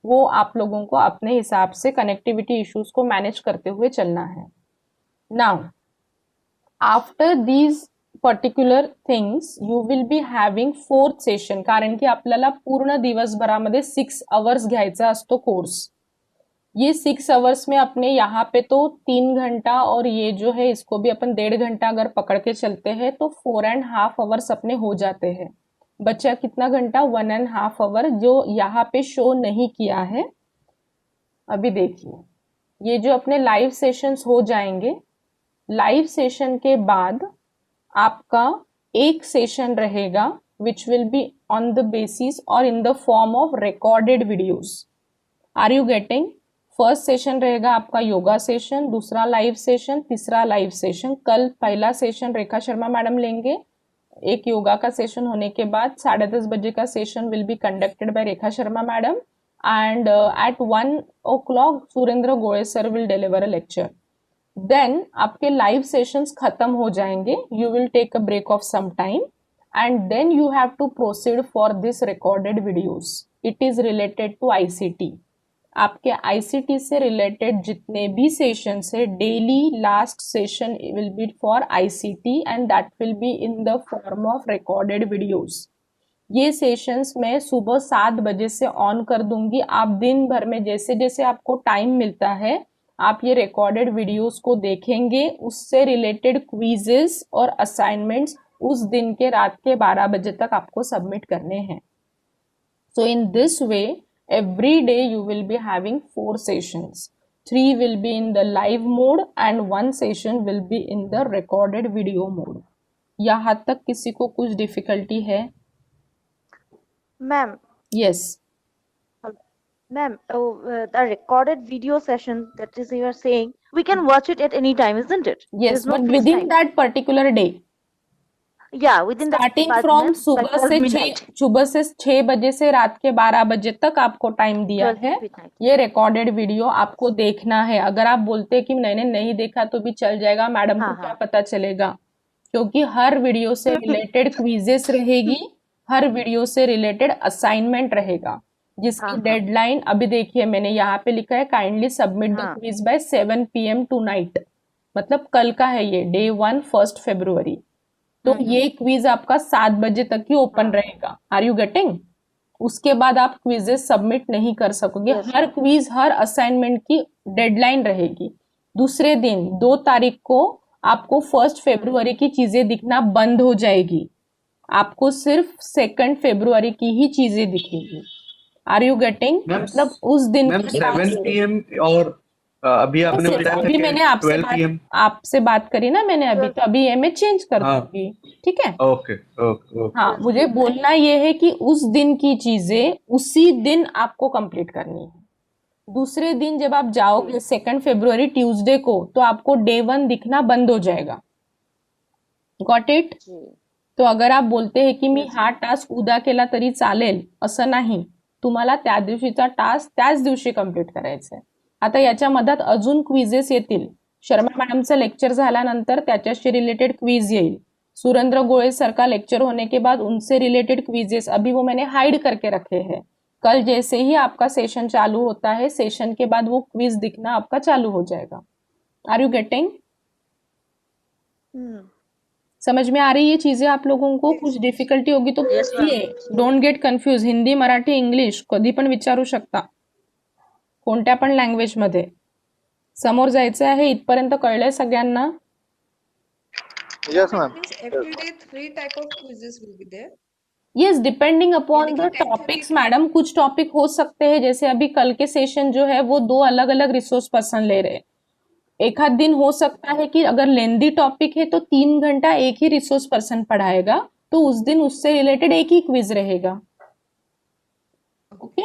वो आप लोगों को अपने हिसाब से कनेक्टिविटी इश्यूज को मैनेज करते हुए चलना है. Now after these particular things you will B having 4th session, कारण की आपल्याला पूर्ण दिवसभरामध्ये 6 आवर्स घ्यायचा असतो कोर्स. ये 6 आवर्स में अपने यहाँ पे तो 3 घंटा और ये जो है इसको भी अपन 1.5 घंटा अगर पकड़ के चलते हैं तो 4.5 आवर्स अपने हो जाते हैं. बचा कितना घंटा? 1.5 आवर जो यहाँ पे शो नहीं किया है. अभी देखिए ये जो अपने लाइव सेशंस हो जाएंगे, लाइव सेशन के बाद आपका एक सेशन रहेगा which will be on the basis और in the form of recorded videos. Are you getting? First session रहेगा आपका योगा सेशन, दूसरा लाइव सेशन, तीसरा लाइव सेशन. कल पहला सेशन रेखा शर्मा मैडम लेंगे. एक योगा का सेशन होने के बाद 10:30 बजे का session will be conducted by Rekha Sharma madam, and at 1 o'clock Surendra Gole sir will deliver a lecture. Then आपके लाइव सेशंस खत्म हो जाएंगे. You will take a break of some time and then you have to proceed for this recorded videos. It is related to ICT. आपके आईसीटी से रिलेटेड जितने भी सेशंस है, daily last session will be for ICT and that will be in the form of recorded videos. ये सेशंस मैं सुबह 7 बजे से ऑन कर दूंगी. आप दिन भर में जैसे जैसे आपको टाइम मिलता है आप ये रिकॉर्डेड वीडियोस को देखेंगे. उससे रिलेटेड क्विजेस और असाइनमेंट्स उस दिन के रात के 12 बजे तक आपको सबमिट करने हैं. So in this way every day you will be having 4 sessions. 3 will be in the live mode and 1 session will be in the recorded video mode. यहाँ तक किसी को कुछ डिफिकल्टी है? Ma'am, Yes. ma'am, the recorded video session that is you are saying, we can watch it at any time, isn't it? Yes, There's no but fixed within time. that particular day. Yeah, within that starting but from ma'am, सुबह like से 12 midnight. 6 बजे से रात के 12 बजे तक आपको टाइम दिया 12 है. midnight. ये रिकॉर्डेड वीडियो आपको देखना है. अगर आप बोलते हैं कि मैंने नहीं देखा तो भी चल जाएगा, मैडम को हाँ, क्या हाँ. पता चलेगा? क्योंकि हर वीडियो से रिलेटेड क्विजेस रहेगी, हर वीडियो से रिलेटेड असाइनमेंट रहेगा जिसकी हाँ, हाँ. डेडलाइन अभी देखिए मैंने यहाँ पे लिखा है, काइंडली सबमिट द हाँ. Quiz by 7 PM tonight. मतलब कल का है ये, Day 1 1 February. तो ये क्विज आपका 7 बजे तक ही ओपन रहेगा. Are you getting? उसके बाद आप क्विजेस सबमिट नहीं कर सकोगे. Yes, हर क्विज हर असाइनमेंट की डेडलाइन रहेगी. दूसरे दिन 2 तारीख को आपको 1 फरवरी की चीजें दिखना बंद हो जाएगी. आपको सिर्फ 2 फरवरी की ही चीजें दिखेगी. Are you getting? मतलब उस दिन मैम के बाद 7 PM और अभी आपने Yes, बताया था अभी कि मैंने 12 PM. आपसे बात करी ना मैंने अभी, तो अभी ये मैं चेंज कर हाँ. दूंगी. ठीक है? Okay okay okay. हाँ, मुझे बोलना ये है कि उस दिन की चीजें उसी दिन आपको कंप्लीट करनी है. दूसरे दिन जब आप जाओगे 2 फरवरी ट्यूसडे को तो आपको Day 1 दिखना बंद हो जाएगा. Got it? तो अगर आप बोलते हैं की मी हा टास्क उद्या केला तरी चालेल, असं नाही. तुम्हाला त्या दिवशीचा टास्क त्याच दिवशी कंप्लीट करायचा आहे. आता याच्या मधात अजून क्विजेस येतील. शर्मा मैडमचं लेक्चर झाल्यानंतर त्याच्याशी रिलेटेड क्विज येईल. सुरेंद्र गोळे सर का लेक्चर होने के बाद उनसे रिलेटेड क्विजेस अभी वो मैंने हाइड करके रखे हैं. कल जैसे ही आपका सेशन चालू होता है, सेशन के बाद वो क्विज दिखना आपका चालू हो जाएगा. Are you getting? समझ में आ रही है चीजें आप लोगों को? कुछ डिफिकल्टी होगी तो Yes, ma'am. पूछिए. Don't get confuse. Hindi Marathi English कधी पण विचारू शकता, कोणत्या पण लँग्वेज मध्ये. समोर जायचं आहे. इथपर्यंत कळलंय सगळ्यांना? Yes, ma'am. Means every day 3 type of quizzes will be there. Yes, depending upon यानी द कि 10:30 टॉपिक्स मैडम. कुछ टॉपिक हो सकते हैं, जैसे अभी कल के सेशन जो है वो 2 अलग अलग रिसोर्स पर्सन ले रहे हैं. एक आध दिन हो सकता है कि अगर लेंदी टॉपिक है तो 3 घंटा एक ही रिसोर्स पर्सन पढ़ाएगा, तो उस दिन उससे रिलेटेड एक ही क्विज रहेगा. ओके?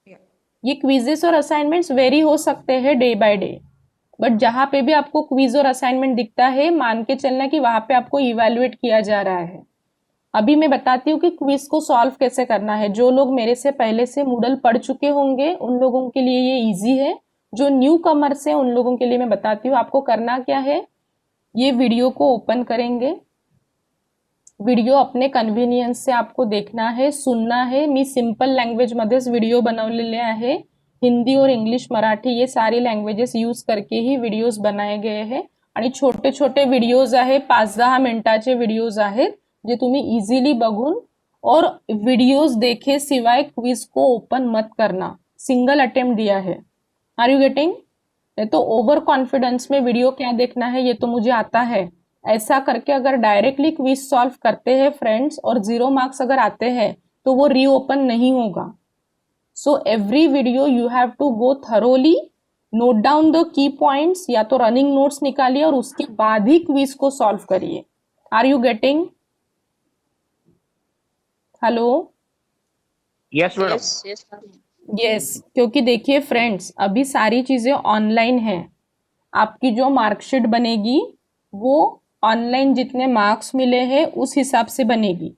Yeah. ये क्विजेस और असाइनमेंट्स वेरी हो सकते हैं डे बाय डे, बट जहां पे भी आपको क्विज और असाइनमेंट दिखता है मान के चलना कि वहां पे आपको इवैल्यूएट किया जा रहा है. अभी मैं बताती हूँ कि क्विज को सॉल्व कैसे करना है। जो लोग मेरे से पहले से मूडल पढ़ चुके होंगे उन लोगों के लिए ये इजी है, जो न्यू कमर्स है उन लोगों के लिए मैं बताती हूँ। आपको करना क्या है, ये वीडियो को ओपन करेंगे, व्हिडिओ अपने कन्व्हिनियन्स से आपको देखना है, सुनना है। मी सिंपल लँग्वेज मध्येच व्हिडिओ बनवलेले आहे, हिंदी और इंग्लिश मराठी ये सारी लँग्वेजेस यूज करके ही व्हिडिओज बनाए गए हैं आणि छोटे छोटे व्हिडिओज आहे, 5-10 मिनिटाचे व्हिडिओज आहेत जे तुम्ही इझिली बघून और व्हिडिओज देखे सिवाय क्विज को ओपन मत करना। सिंगल अटेम्प्ट दिया है, आर यू गेटिंग? तो ओवर कॉन्फिडेंस में वीडियो क्या देखना है ये तो मुझे आता है, ऐसा करके अगर डायरेक्टली क्विज सॉल्व करते हैं फ्रेंड्स और 0 मार्क्स अगर आते हैं तो वो रीओपन नहीं होगा। So every video you have to go thoroughly, note down the key points, या तो रनिंग नोट्स निकालिए और उसके बाद ही क्विज को सॉल्व करिए। Are you getting? Hello? Yes, madam. yes ma'am. Yes, क्योंकि देखिए फ्रेंड्स अभी सारी चीजें ऑनलाइन हैं। आपकी जो मार्कशीट बनेगी वो ऑनलाइन जितने मार्क्स मिले हैं उस हिसाब से बनेगी,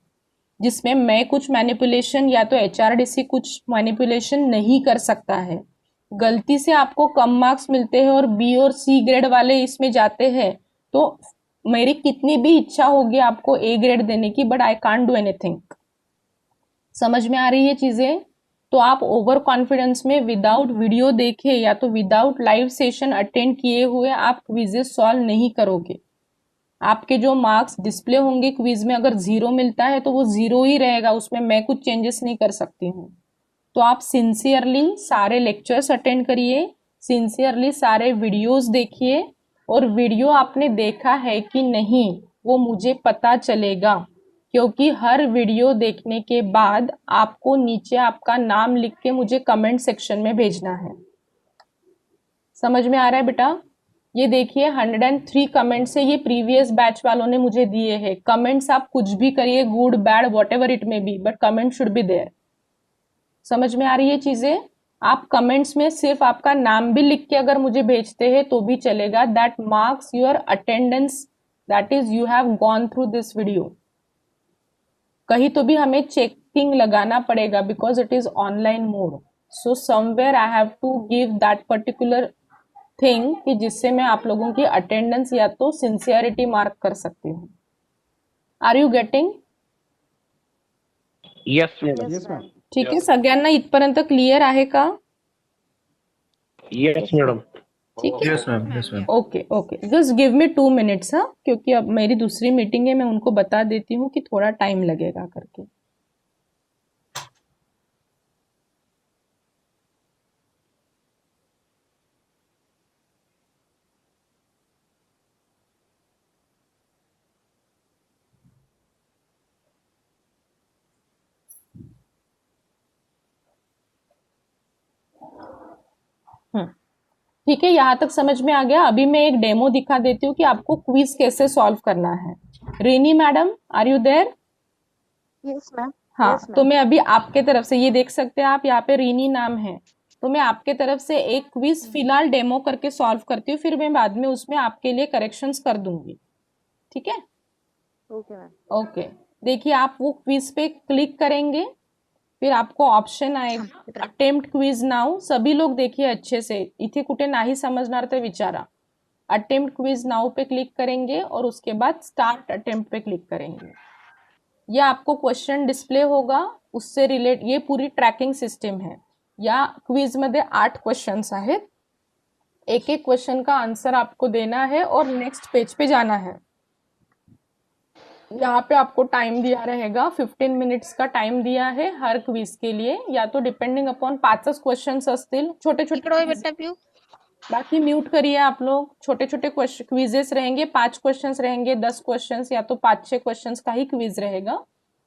जिसमें मैं कुछ मैनिपुलेशन या तो HRDC कुछ मैनिपुलेशन नहीं कर सकता है। गलती से आपको कम मार्क्स मिलते हैं और B और C ग्रेड वाले इसमें जाते हैं तो मेरी कितनी भी इच्छा होगी आपको A ग्रेड देने की, but I can't do anything. समझ में आ रही है चीजें? तो आप ओवर कॉन्फिडेंस में विदाउट वीडियो देखे या तो विदाउट लाइव सेशन अटेंड किए हुए आप क्विजेस सॉल्व नहीं करोगे। आपके जो मार्क्स डिस्प्ले होंगे क्विज में, अगर 0 मिलता है तो वो 0 ही रहेगा, उसमें मैं कुछ चेंजेस नहीं कर सकती हूँ। तो आप सिंसियरली सारे लेक्चर्स अटेंड करिए, सिंसियरली सारे वीडियोस देखिए, और वीडियो आपने देखा है कि नहीं वो मुझे पता चलेगा, क्योंकि हर वीडियो देखने के बाद आपको नीचे आपका नाम लिख के मुझे कमेंट सेक्शन में भेजना है। समझ में आ रहा है बेटा? ये देखिए 103 कमेंट्स है, ये प्रीवियस बैच वालों ने मुझे दिए हैं। कमेंट्स आप कुछ भी करिए, good bad whatever it may be, but comment should be there. समझ में आ रही है चीजें? आप कमेंट्स में सिर्फ आपका नाम भी लिख के अगर मुझे भेजते हैं तो भी चलेगा। That marks your attendance, that is you have gone through this video. कहीं तो भी हमें चेकिंग लगाना पड़ेगा because it is online mode. So somewhere I have to give that particular thing कि जिससे मैं आप लोगों की अटेंडेंस या तो सिंसियरिटी मार्क कर सकती हूँ। Are you getting? Yes, madam. Yes, ma'am. ठीक आहे, सगळ्यांना इथपर्यंत क्लिअर आहे का? Yes, madam. ठीक है, Yes, ma'am. Yes, ma'am. Okay okay, just give मी 2 मिनट्स हाँ, क्योंकि अब मेरी दूसरी मीटिंग है, मैं उनको बता देती हूँ कि थोड़ा टाइम लगेगा करके। ठीक है, यहाँ तक समझ में आ गया। अभी मैं एक डेमो दिखा देती हूँ कि आपको क्विज कैसे सॉल्व करना है। Reni madam, are you there? Yes, ma'am. हाँ, Yes, तो ma'am. मैं अभी आपके तरफ से, ये देख सकते हैं आप यहाँ पे रीनी नाम है, तो मैं आपके तरफ से एक क्विज फिलहाल डेमो करके सॉल्व करती हूँ, फिर मैं बाद में उसमें आपके लिए करेक्शंस कर दूंगी। ठीक है? Okay, ma'am. ओके, देखिए आप वो क्विज पे क्लिक करेंगे, फिर आपको ऑप्शन आएगा अटेम्प्ट क्विज नाउ। सभी लोग देखिए अच्छे से, इथे कुठे नाही समझणार तर विचारा। अटेम्प्ट क्विज नाउ पे क्लिक करेंगे और उसके बाद स्टार्ट अटेम्प्ट पे क्लिक करेंगे। या आपको क्वेश्चन डिस्प्ले होगा, उससे रिलेट, ये पूरी ट्रॅकिंग सिस्टम है। या क्विज मध्ये 8 क्वेश्चन्स आहेत, एक एक क्वेश्चन का आंसर आपको देना है और नेक्स्ट पेज पे जाना है। यहाँ पे आपको टाइम दिया रहेगा, 15 मिनिट्स का टाइम दिया है हर क्विज के लिए, या तो डिपेंडिंग अपॉन 5 क्वेश्चंस असतील, छोटे छोटे। बाकी म्यूट करिए आप लोग। छोटे छोटे क्विजेस रहेंगे, 5 क्वेश्चंस रहेंगे, 10 क्वेश्चंस या तो 5-6 क्वेश्चंस का ही क्विज रहेगा।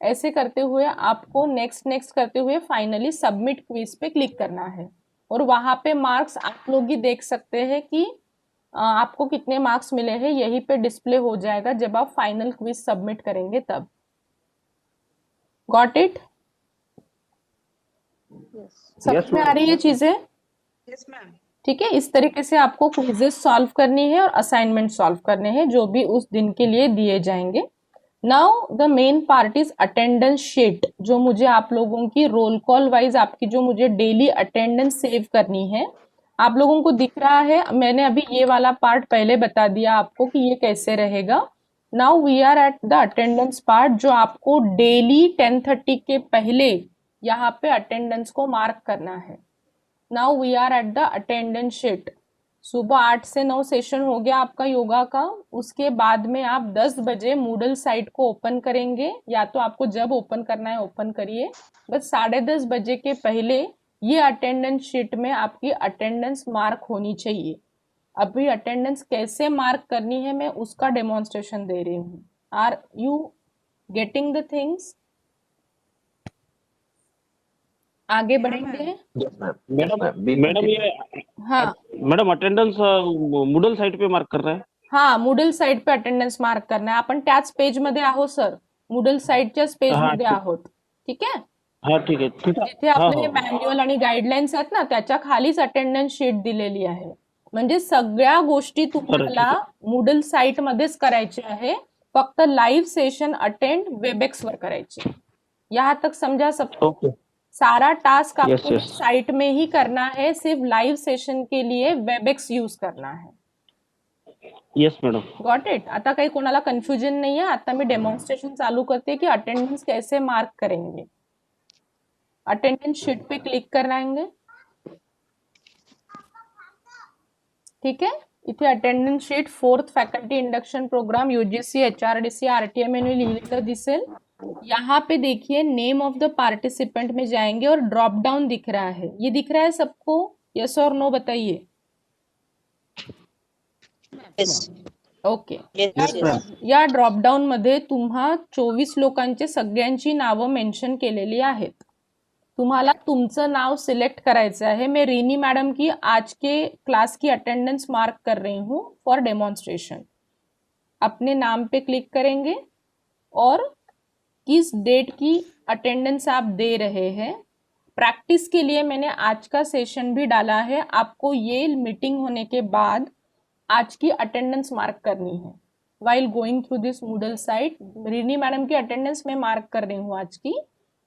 ऐसे करते हुए आपको नेक्स्ट करते हुए फाइनली सबमिट क्विज पे क्लिक करना है, और वहां पे मार्क्स आप लोग ही देख सकते हैं कि आपको कितने मार्क्स मिले हैं, यही पे डिस्प्ले हो जाएगा जब आप फाइनल क्विज सबमिट करेंगे तब। Got it? Yes. समझ में आ रही है चीजें? Yes, ma'am. ठीक है, इस तरीके से आपको क्विजेस सॉल्व करनी है और असाइनमेंट सॉल्व करने हैं जो भी उस दिन के लिए दिए जाएंगे। Now the main part is attendance sheet, जो मुझे आप लोगों की रोल कॉल वाइज आपकी जो मुझे डेली अटेंडेंस सेव करनी है। आप लोगों को दिख रहा है, मैंने अभी ये वाला पार्ट पहले बता दिया आपको कि ये कैसे रहेगा। Now we are at the attendance part, जो आपको डेली 10:30 के पहले यहाँ पे अटेंडेंस को मार्क करना है। Now we are at the attendance sheet. सुबह 8 से 9 सेशन हो गया आपका योगा का। उसके बाद में आप 10 बजे मूडल साइट को ओपन करेंगे, या तो आपको जब ओपन करना है ओपन करिए, बस 10:30 बजे के पहले ये अटेंडेंस शीट में आपकी अटेंडेंस मार्क होनी चाहिए। अभी अटेंडेंस कैसे मार्क करनी है मैं उसका डेमोन्स्ट्रेशन दे रही हूँ। Are you getting the things? आगे बढ़ेंगे। Yes, ma'am. Madam Ma'am, we madam ये हाँ मैडम अटेंडन्स मूडल साइट पे मार्क कर रहा है. हाँ, मूडल साइट पे अटेंडन्स मार्क करना आहे. आपण त्याच पेज मध्ये आहोत सर, मूडल साइटच्याच पेज हा, मध्ये ठीक. आहोत. ठीक आहे. हा ठीक आहे जिथे हा आपले हो मॅन्युअल आणि गाईडलाईन्स आहेत ना, त्याच्या खालीच अटेंडन्स शीट दिलेली आहे. म्हणजे सगळ्या गोष्टी तुम्हाला मूडल साइट मध्येच करायच्या आहे. फक्त लाइव सेशन अटेंड वेबएक्स वर करायचे. यहाँ तक समझा सबको? ओके सारा टास्क Yes, आपको yes. साइट में ही करना है, सिर्फ लाइव सेशन के लिए वेबएक्स यूज करना है. Yes madam. Got it. आता काही कोणाला कन्फ्युजन नाही है. आता मी डेमॉन्स्ट्रेशन चालू करते कि अटेंडेंस कैसे मार्क करेंगे. अटेंडेंस शीट पे क्लिक कराएंगे. ठीक है. इथे attendance sheet 4th faculty induction programme UGC HRDC RTA menu लिहिलेलं दिसेल. यहाँ पे देखिए नेम ऑफ द पार्टिसिपेंट में जाएंगे और ड्रॉप डाउन दिख रहा है. ये दिख रहा है सबको? यस और नो बताइए. Yes. ओके. Yes, yes. या ड्रॉप डाउन मध्ये तुम्हा 24 लोकांचे सगळ्यांची नावं मेन्शन केलेली आहेत. तुम्हाला तुमचं नाव सिलेक्ट करायचं आहे. मैं रीनी मैडम की आज के क्लास की अटेंडेंस मार्क कर रही हूँ फॉर डेमोन्स्ट्रेशन. अपने नाम पे क्लिक करेंगे और किस डेट की अटेंडेंस आप दे रहे हैं. प्रैक्टिस के लिए मैंने आज का सेशन भी डाला है. आपको ये मीटिंग होने के बाद आज की अटेंडेंस मार्क करनी है. While going through this Moodle site, René madam की अटेंडेंस मैं मार्क कर रही हूँ आज की.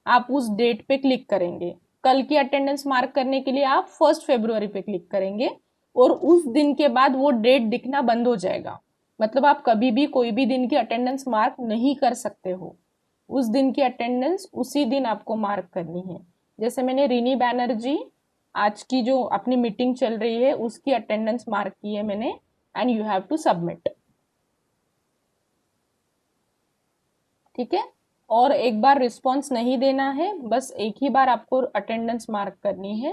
आप उस डेट पे क्लिक करेंगे. कल की अटेंडेंस मार्क करने के लिए आप 1 फरवरी पे क्लिक करेंगे और उस दिन के बाद वो डेट दिखना बंद हो जाएगा. मतलब आप कभी भी कोई भी दिन की अटेंडेंस मार्क नहीं कर सकते हो. उस दिन की अटेंडेंस उसी दिन आपको मार्क करनी है. जैसे मैंने रीनी बैनर्जी आज की जो अपनी मीटिंग चल रही है उसकी अटेंडेंस मार्क की है मैंने, and you have to submit. ठीक है. और एक बार रिस्पॉन्स नहीं देना है, बस एक ही बार आपको अटेंडेंस मार्क करनी है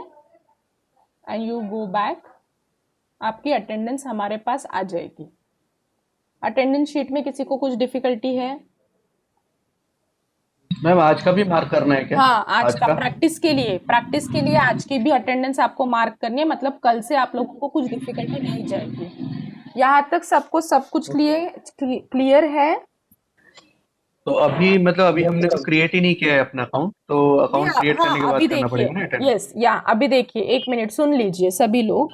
एंड यू गो बैक. आपकी अटेंडेंस हमारे पास आ जाएगी. अटेंडेंस शीट में किसी को कुछ डिफिकल्टी है? मैम आज का भी मार्क करना है क्या? हाँ, आज का प्रैक्टिस के लिए आज की भी अटेंडेंस आपको मार्क करनी है. मतलब कल से आप लोगों को कुछ डिफिकल्टी नहीं जाएगी. यहाँ तक सबको सब कुछ क्लियर है? तो अभी मतलब अभी हमने तो क्रिएट ही नहीं किया है अपना अकाउंट, तो अकाउंट क्रिएट करने के बाद अभी करना पड़ेगा ना देखिए. अटेंड? यस या अभी देखिए, 1 मिनट सुन लीजिए सभी लोग.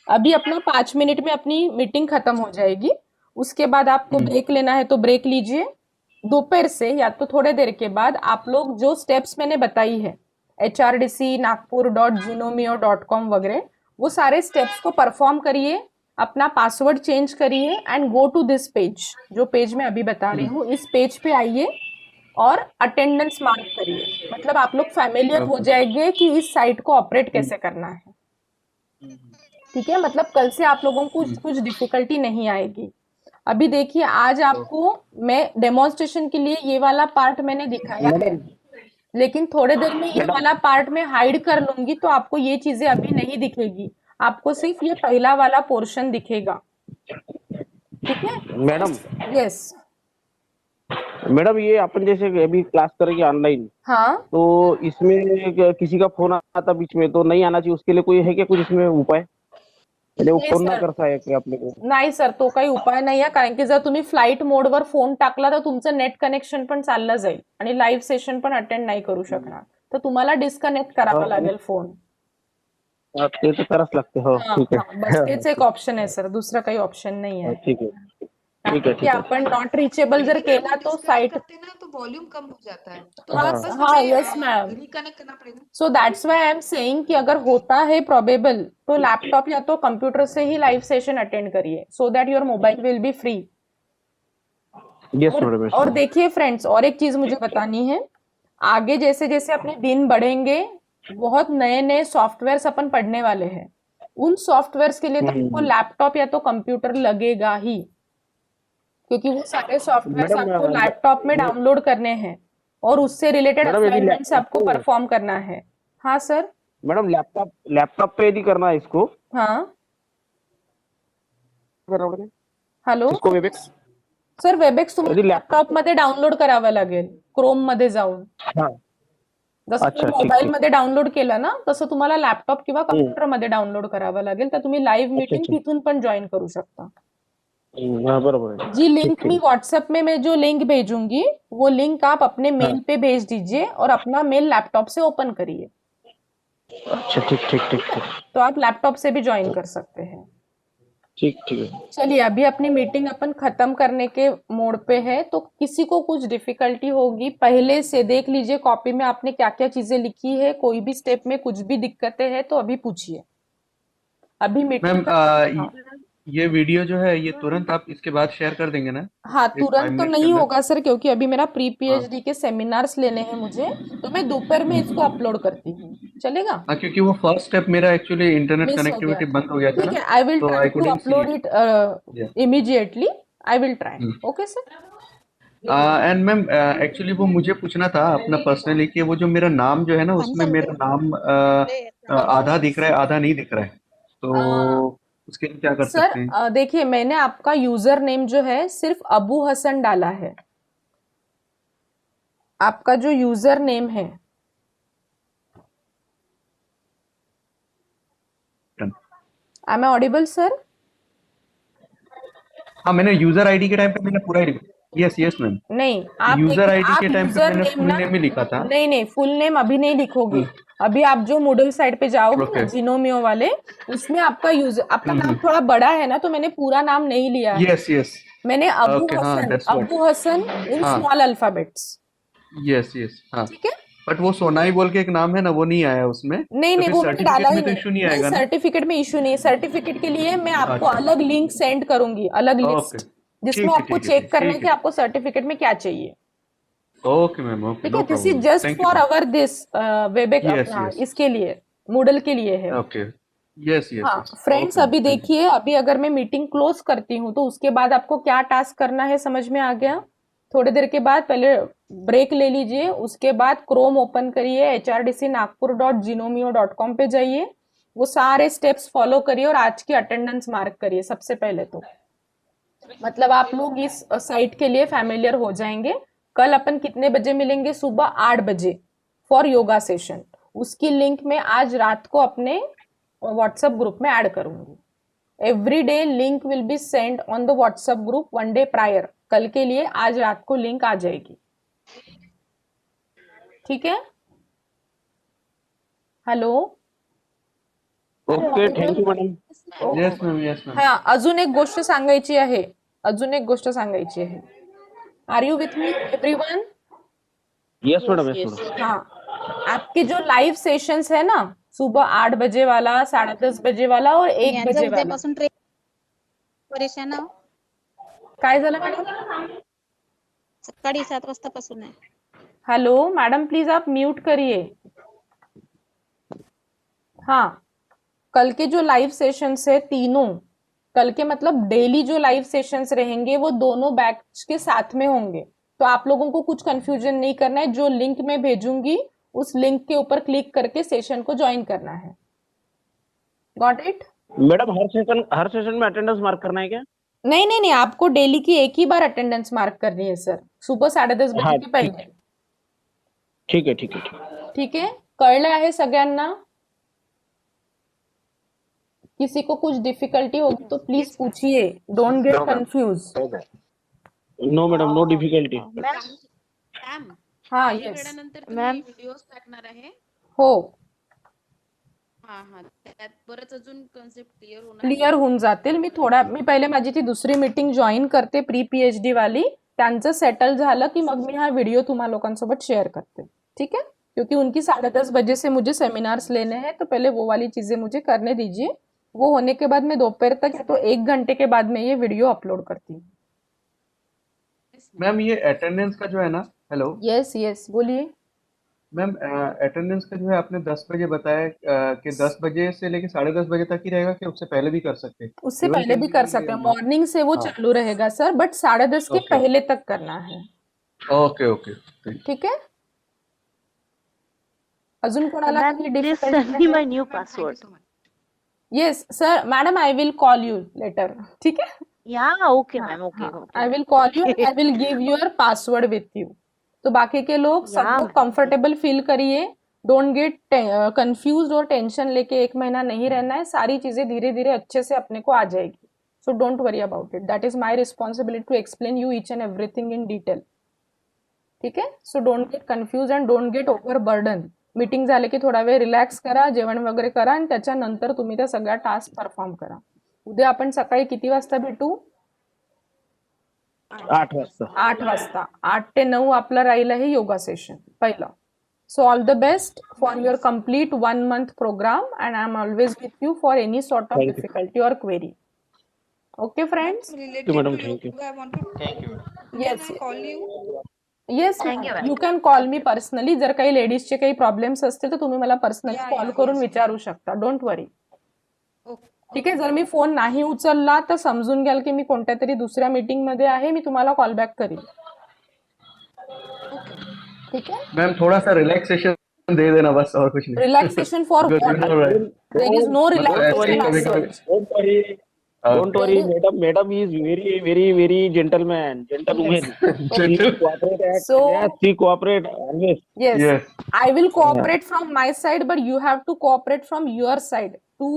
अभी अपना 5 मिनट में अपनी मीटिंग खत्म हो जाएगी. उसके बाद आपको ब्रेक लेना है तो ब्रेक लीजिए. दोपहर से या तो थोड़े देर के बाद आप लोग जो स्टेप्स मैंने बताई है hrdc.nagpur.genomio.com वगैरह, वो सारे स्टेप्स को परफॉर्म करिए. अपना पासवर्ड चेंज करिए and go to this page. जो पेज मैं अभी बता रही हूँ, इस पेज पे आइए और अटेंडेंस मार्क करिए. मतलब आप लोग फैमिलियर हो जाएंगे कि इस साइट को ऑपरेट कैसे करना है. ठीक है. मतलब कल से आप लोगों को कुछ डिफिकल्टी नहीं आएगी. अभी देखिए, आज आपको मैं डेमोन्स्ट्रेशन के लिए ये वाला पार्ट मैंने दिखाया है, लेकिन थोड़े देर में ये वाला पार्ट मैं हाइड कर लूंगी तो आपको ये चीजें अभी नहीं दिखेगी. आपको सिर्फ ये पहला वाला पोर्शन दिखेगा. ठीक है मैडम यस. मैडम ये अपन जैसे अभी क्लास करेंगे ऑनलाइन, हाँ, तो इसमें किसी का फोन आता बीच में तो नहीं आना चाहिए. उसके लिए कोई है क्या कुछ इसमें उपाय? म्हणजे नाही फोन ना सर. करता है की आपल्याकडे? नाही सर, तो काही उपाय नाही आहे. कारण की जर तुम्ही फ्लाईट मोडवर फोन टाकला तर तुमचं नेट कनेक्शन पण चाललं जाईल आणि लाईव्ह सेशन पण अटेंड नाही करू शकणार. तर तुम्हाला डिस्कनेक्ट करावा लागेल फोन. ते तर करावंच लागते. हो हाँ, ठीक हाँ, बस आहे. तेच एक ऑप्शन आहे सर, दुसरा काही ऑप्शन नाही आहे. ठीक आहे. ठीक है की ठीक है आपण नॉट रिचेबल जर लेकिन केला हम तो डिस्कनेक्ट साइट करते हैं ना तो वॉल्यूम कम हो जाता है तो हाँ बस हाँ हमें यस मैम रिकनेक्ट करना पड़ेगा। So that's why I am saying कि अगर होता है प्रोबेबल तो लैपटॉप या तो कंप्यूटर से ही लाइव सेशन अटेंड करिए so that your mobile will be free. Yes madam yes और मैडम देखिए फ्रेंड्स और एक चीज मुझे बतानी है, आगे जैसे जैसे अपने दिन बढ़ेंगे बहुत नए नए सॉफ्टवेयर्स अपन पढ़ने वाले हैं, उन सॉफ्टवेयर्स के लिए तो आपको लैपटॉप या तो कंप्यूटर लगेगा ही, क्योंकि वो सारे सॉफ्टवेयर्स मैडम आपको लैपटॉप में डाउनलोड करने हैं और उससे रिलेटेड मैडम यदि असाइनमेंट्स आपको लैपटॉप परफॉर्म करना है। हाँ सर। मैडम लैपटॉप लैपटॉप पे यदि करना है इसको हाँ करना पड़ेगा हॅलो इसको वेबएक्स सर, वेबएक्स तुम्हाला यदि लैपटॉप लॅपटॉप मध्ये डाउनलोड करावं लागेल क्रोम मध्ये जाऊन, हाँ जसं अच्छा तुम्ही ठीक मोबाईल ठीक मध्ये डाउनलोड केलं ना तसं तुम्हाला लॅपटॉप किंवा हम्म, कम्प्युटर मध्ये डाउनलोड करावं लागेल, तर तुम्ही लाईव्ह अच्छा मीटिंग अच्छा तिथून पण जॉईन करू शकता। हाँ बराबर है जी ठीक लिंक मी ठीक व्हाट्सएप में मैं जो लिंक भेजूंगी वो लिंक आप अपने हाँ मेल पे भेज दीजिए और अपना मेल लैपटॉप से ओपन करिए, अच्छा ठीक ठीक ठीक ठीक तो आप लैपटॉप से भी ज्वाइन कर सकते हैं। ठीक ठीक है चलिए अभी अपनी मीटिंग अपन खत्म करने के मोड पे है, तो किसी को कुछ डिफिकल्टी होगी पहले से देख लीजिए कॉपी में आपने क्या क्या चीजें लिखी है, कोई भी स्टेप में कुछ भी दिक्कतें हैं तो अभी पूछिए। अभी मीटिंग मैम का ये वीडियो जो है ये तुरंत आप इसके बाद शेयर कर देंगे ना, हाँ एक 5 तुरंत तो मिनट्स के नहीं अंदर? होगा सर, क्योंकि अभी मेरा प्री हाँ पीएचडी के सेमिनार्स लेने हैं मुझे, तो मैं दोपहर में इसको अपलोड करती हूँ, चलेगा? हाँ, क्योंकि वो फर्स्ट स्टेप मेरा एक्चुअली इंटरनेट मिस हो गया कनेक्टिविटी था। बंद हो गया था ठीक ना, है, आई विल तो try I to couldn't see upload it. It immediately, I will try. Okay sir. And ma'am actually वो मुझे पूछना था अपना पर्सनली कि वो जो मेरा नाम जो है ना उसमें मेरा नाम आधा दिख रहा है आधा नहीं दिख रहा है, तो उसके लिए क्या कर सर सकते हैं? देखिए मैंने आपका यूजर नेम जो है सिर्फ अबू हसन डाला है, आपका जो यूजर नेम है आई एम ऑडिबल सर? हाँ, मैंने यूजर आईडी के टाइम पे मैंने पूरा यस यस मैम, नहीं, आप यूजर देखिए आईडी आप के टाइम पे यूजर मैंने नेम फुल ना, नेम ही लिखा था। नहीं नहीं फुल नेम अभी नहीं लिखोगे, अभी आप जो मूडल साइट पे जाओगे ना ओके जिनोमियो वाले, उसमें आपका यूजर आपका नाम थोड़ा बड़ा है ना, तो मैंने पूरा नाम नहीं लिया है, यस यस मैंने ओके हाँ दैट्स व्हाट अबू हसन इन हाँ स्मॉल अल्फाबेट्स। यस यस हाँ, ठीक है, बट वो सोनाई बोल के एक नाम है ना वो नहीं आया उसमें, नहीं तो नहीं फिर वो मैंने डाला सर्टिफिकेट ही में तो नहीं, इशू नहीं नहीं आएगा ना? सर्टिफिकेट में इशू नहीं है, सर्टिफिकेट के लिए मैं आपको अच्छा अलग लिंक सेंड करूंगी, अलग ओके लिस्ट जिसमें आपको ठीक है चेक करना है ठीक कि है आपको सर्टिफिकेट में क्या चाहिए। ओके मैम ओके ठीक नो है, this is problem just thank you for ma'am our this Webex yes अपना यस इसके लिए मूडल के लिए है। ओके यस यस हाँ यस फ्रेंड्स ओके अभी थैंक यू देखिए, अभी अगर मैं मीटिंग क्लोज करती हूँ तो उसके बाद आपको क्या टास्क करना है समझ में आ गया? थोड़ी देर के बाद पहले ब्रेक ले लीजिए, उसके बाद क्रोम ओपन करिए, hrdcnagpur.jinomio.com पे जाइए, वो सारे स्टेप्स फॉलो करिए और आज की अटेंडेंस मार्क करिए सबसे पहले तो, मतलब आप लोग इस साइट के लिए फैमिलियर हो जाएंगे। कल अपन कितने बजे मिलेंगे? सुबह 8 बजे फॉर योगा सेशन, उसकी लिंक मैं आज रात को अपने व्हाट्सएप ग्रुप में ऐड करूंगी। Every day link will be send on the WhatsApp group 1 day prior, कल के लिए आज रात को लिंक आ जाएगी। ठीक है, hello okay thank you madam yes ma'am yes ma'am हाँ अजून एक गोष्ट सांगायची आहे, अजून एक गोष्ट सांगायची आहे। Are you with me everyone? Yes madam yes yes yes madam हाँ, आपके जो लाइव सेशंस है ना सुबह 8 बजे वाला, 10:30 बजे वाला और 1 बजे वाला, उद्यापासून ट्रेन परेशान आहो. काय झालं मॅडम? सकाळी 7 वाजतापासून आहे. हेलो मैडम प्लीज आप म्यूट करिए। हाँ, कल के जो लाइव सेशंस है तीनों, कल के मतलब डेली जो लाइव सेशंस रहेंगे वो दोनों बैच के साथ में होंगे, तो आप लोगों को कुछ कंफ्यूजन नहीं करना है। जो लिंक मैं भेजूंगी उस लिंक के ऊपर क्लिक करके सेशन को ज्वाइन करना है। Got it? Madam her session में अटेंडेंस मार्क करना है क्या? नहीं नहीं नहीं, आपको डेली की एक ही बार अटेंडेंस मार्क करनी है सर, सुबह 10:30 बजे हाँ के पहले। ठीक है ठीक है ठीक है ठीक है, कळलं आहे सगळ्यांना? किसी को कुछ डिफिकल्टी होगी तो प्लीज पूछिए, don't get confuse. No madam no difficulty ma'am हाँ काही यस वेळानंतर मॅम तुम्ही व्हिडिओज टाकणार आहे. हो, हा त्यात बरंच अजून कन्सेप्ट क्लिअर होणार. क्लिअर होऊन जातील. मी पहिले माझी ती दुसरी मीटिंग जॉईन करते प्री PhD वाली, त्यांचं सेटल झालं की मग मी हा वीडियो तुम्हा लोकांसोबत शेयर करते, ठीक है? क्योंकि उनकी 10:30 बजे से मुझे सेमिनार्स लेने हैं, तो पहले वो वाली चीजें मुझे करने दीजिए. वो होने के बाद मैं दोपहर तक या तो 1 घंटे के बाद में ये वीडियो अपलोड करती हूँ. मैम ये अटेंडेंस का जो है ना, हेलो यस बोलिए. मैम, अटेंडेंस का जो है आपने 10 बजे बताया कि 10 बजे से लेके 10:30 बजे तक ही रहेगा, कि उससे पहले भी कर सकते हैं? उससे Even पहले can भी we, कर सकते हैं, मॉर्निंग से वो हाँ, चालू रहेगा सर, बट 10:30 के Okay. पहले तक करना है, ओके ठीक है? अजून कोणाला Ma'am, काही please difficulty send me my आहे? new password. Yes sir, madam I will call you later, ठीक है? Yeah, okay, ma'am. Okay, okay. I will call you, I will give your password with you. तो बाकी के लोग सब Yeah, लोग ma'am. कंफर्टेबल फील करिए, डोंट गेट कंफ्यूज और टेंशन लेके 1 महीना नहीं रहना है. सारी चीजें धीरे धीरे अच्छे से अपने को आ जाएगी. So don't worry about it. That is my responsibility to explain you each and everything in detail, ठीक है? So don't get confuse and don't get over burden. Meeting झाले की थोडा वेळ रिलॅक्स करा, जेवण वगैरे करा आणि त्याच्यानंतर तुम्ही त्या सगळ्या टास्क परफॉर्म करा. उद्या आपण सकाळी किती वाजता भेटू? 8 वाजता. 8 वाजता. 8 ते 9 आपलं राहिलं आहे योगा सेशन पहिलं. So all the best for your complete 1 month programme and I am always with you for any sort of Thank you. Difficulty और query. Okay, friends? Related madam, to thank you. yoga, I want to. Thank you. Can Yes, I call you? Yes Thank you, ma'am. You can call me personally. जर काही लेडीजचे काही प्रॉब्लेम्स असतील तर तुम्ही मला पर्सनली Yeah, कॉल yeah, करून yes. विचारू शकता. Don't worry, Okay. ठीक आहे? जर मी फोन नाही उचलला तर समजून घ्याल की मी कोणत्या तरी दुसऱ्या मीटिंग मध्ये आहे. मी तुम्हाला कॉल बॅक करीन, ठीक है? मैम थोड़ा सा रिलैक्सेशन दे देना बस, और कुछ नहीं. Relaxation for Because you what? know, right? There is no मतलब ऐसे ही रिलॅक्सेशन कभी एज कभी सच. Don't worry. Don't worry, Very- madam is very gentleman, gentlewoman. Gentle. She cooperate at, So- yes, she cooperate always. Yes, Yes. I will cooperate from my side, but you have to cooperate from your side to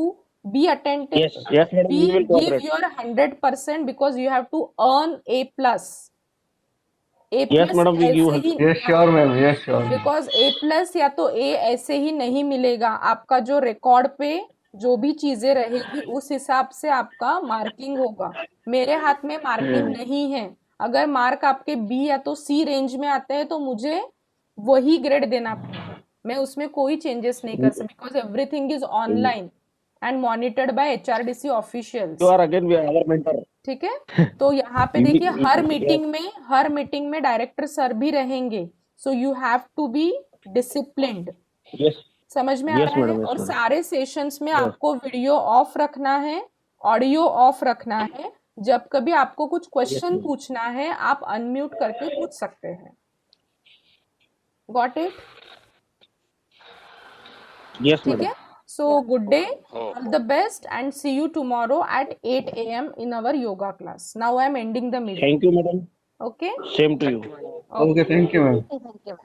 be attentive. Yes, madam, we will Give cooperate. your 100% because you have to earn A+. A+ Yes, madam, we give ऐसे ही Yes, sure, ma'am. Yes, sure. Because A+ या तो A ऐसे ही नहीं मिलेगा. आपका जो रिकॉर्ड पे जो भी चीजें रहेगी उस हिसाब से आपका मार्किंग होगा. मेरे हाथ में मार्किंग नहीं है. अगर मार्क आपके B या तो C रेंज में आते हैं तो मुझे वही ग्रेड देना पड़ेगा. मैं उसमें कोई चेंजेस नहीं कर सकती because everything is online and monitored by HRDC officials, You are again our mentor. ठीक है? तो यहाँ पे देखिए हर मीटिंग में डायरेक्टर सर भी रहेंगे. So you have to be disciplined. Yes. समझ में आ Yes, रहा है? madam, yes, और madam. सारे सेशंस में आपको वीडियो ऑफ रखना है, ऑडियो ऑफ रखना है. जब कभी आपको कुछ क्वेश्चन पूछना है आप अनम्यूट करके पूछ सकते हैं. Got it? Yes, ठीक madam. है? So good day, all the best and see you tomorrow at 8 AM in our yoga class. Now I am ending the meeting. Thank you, madam. Okay? Same to you. Okay, thank you, ma'am. Thank you.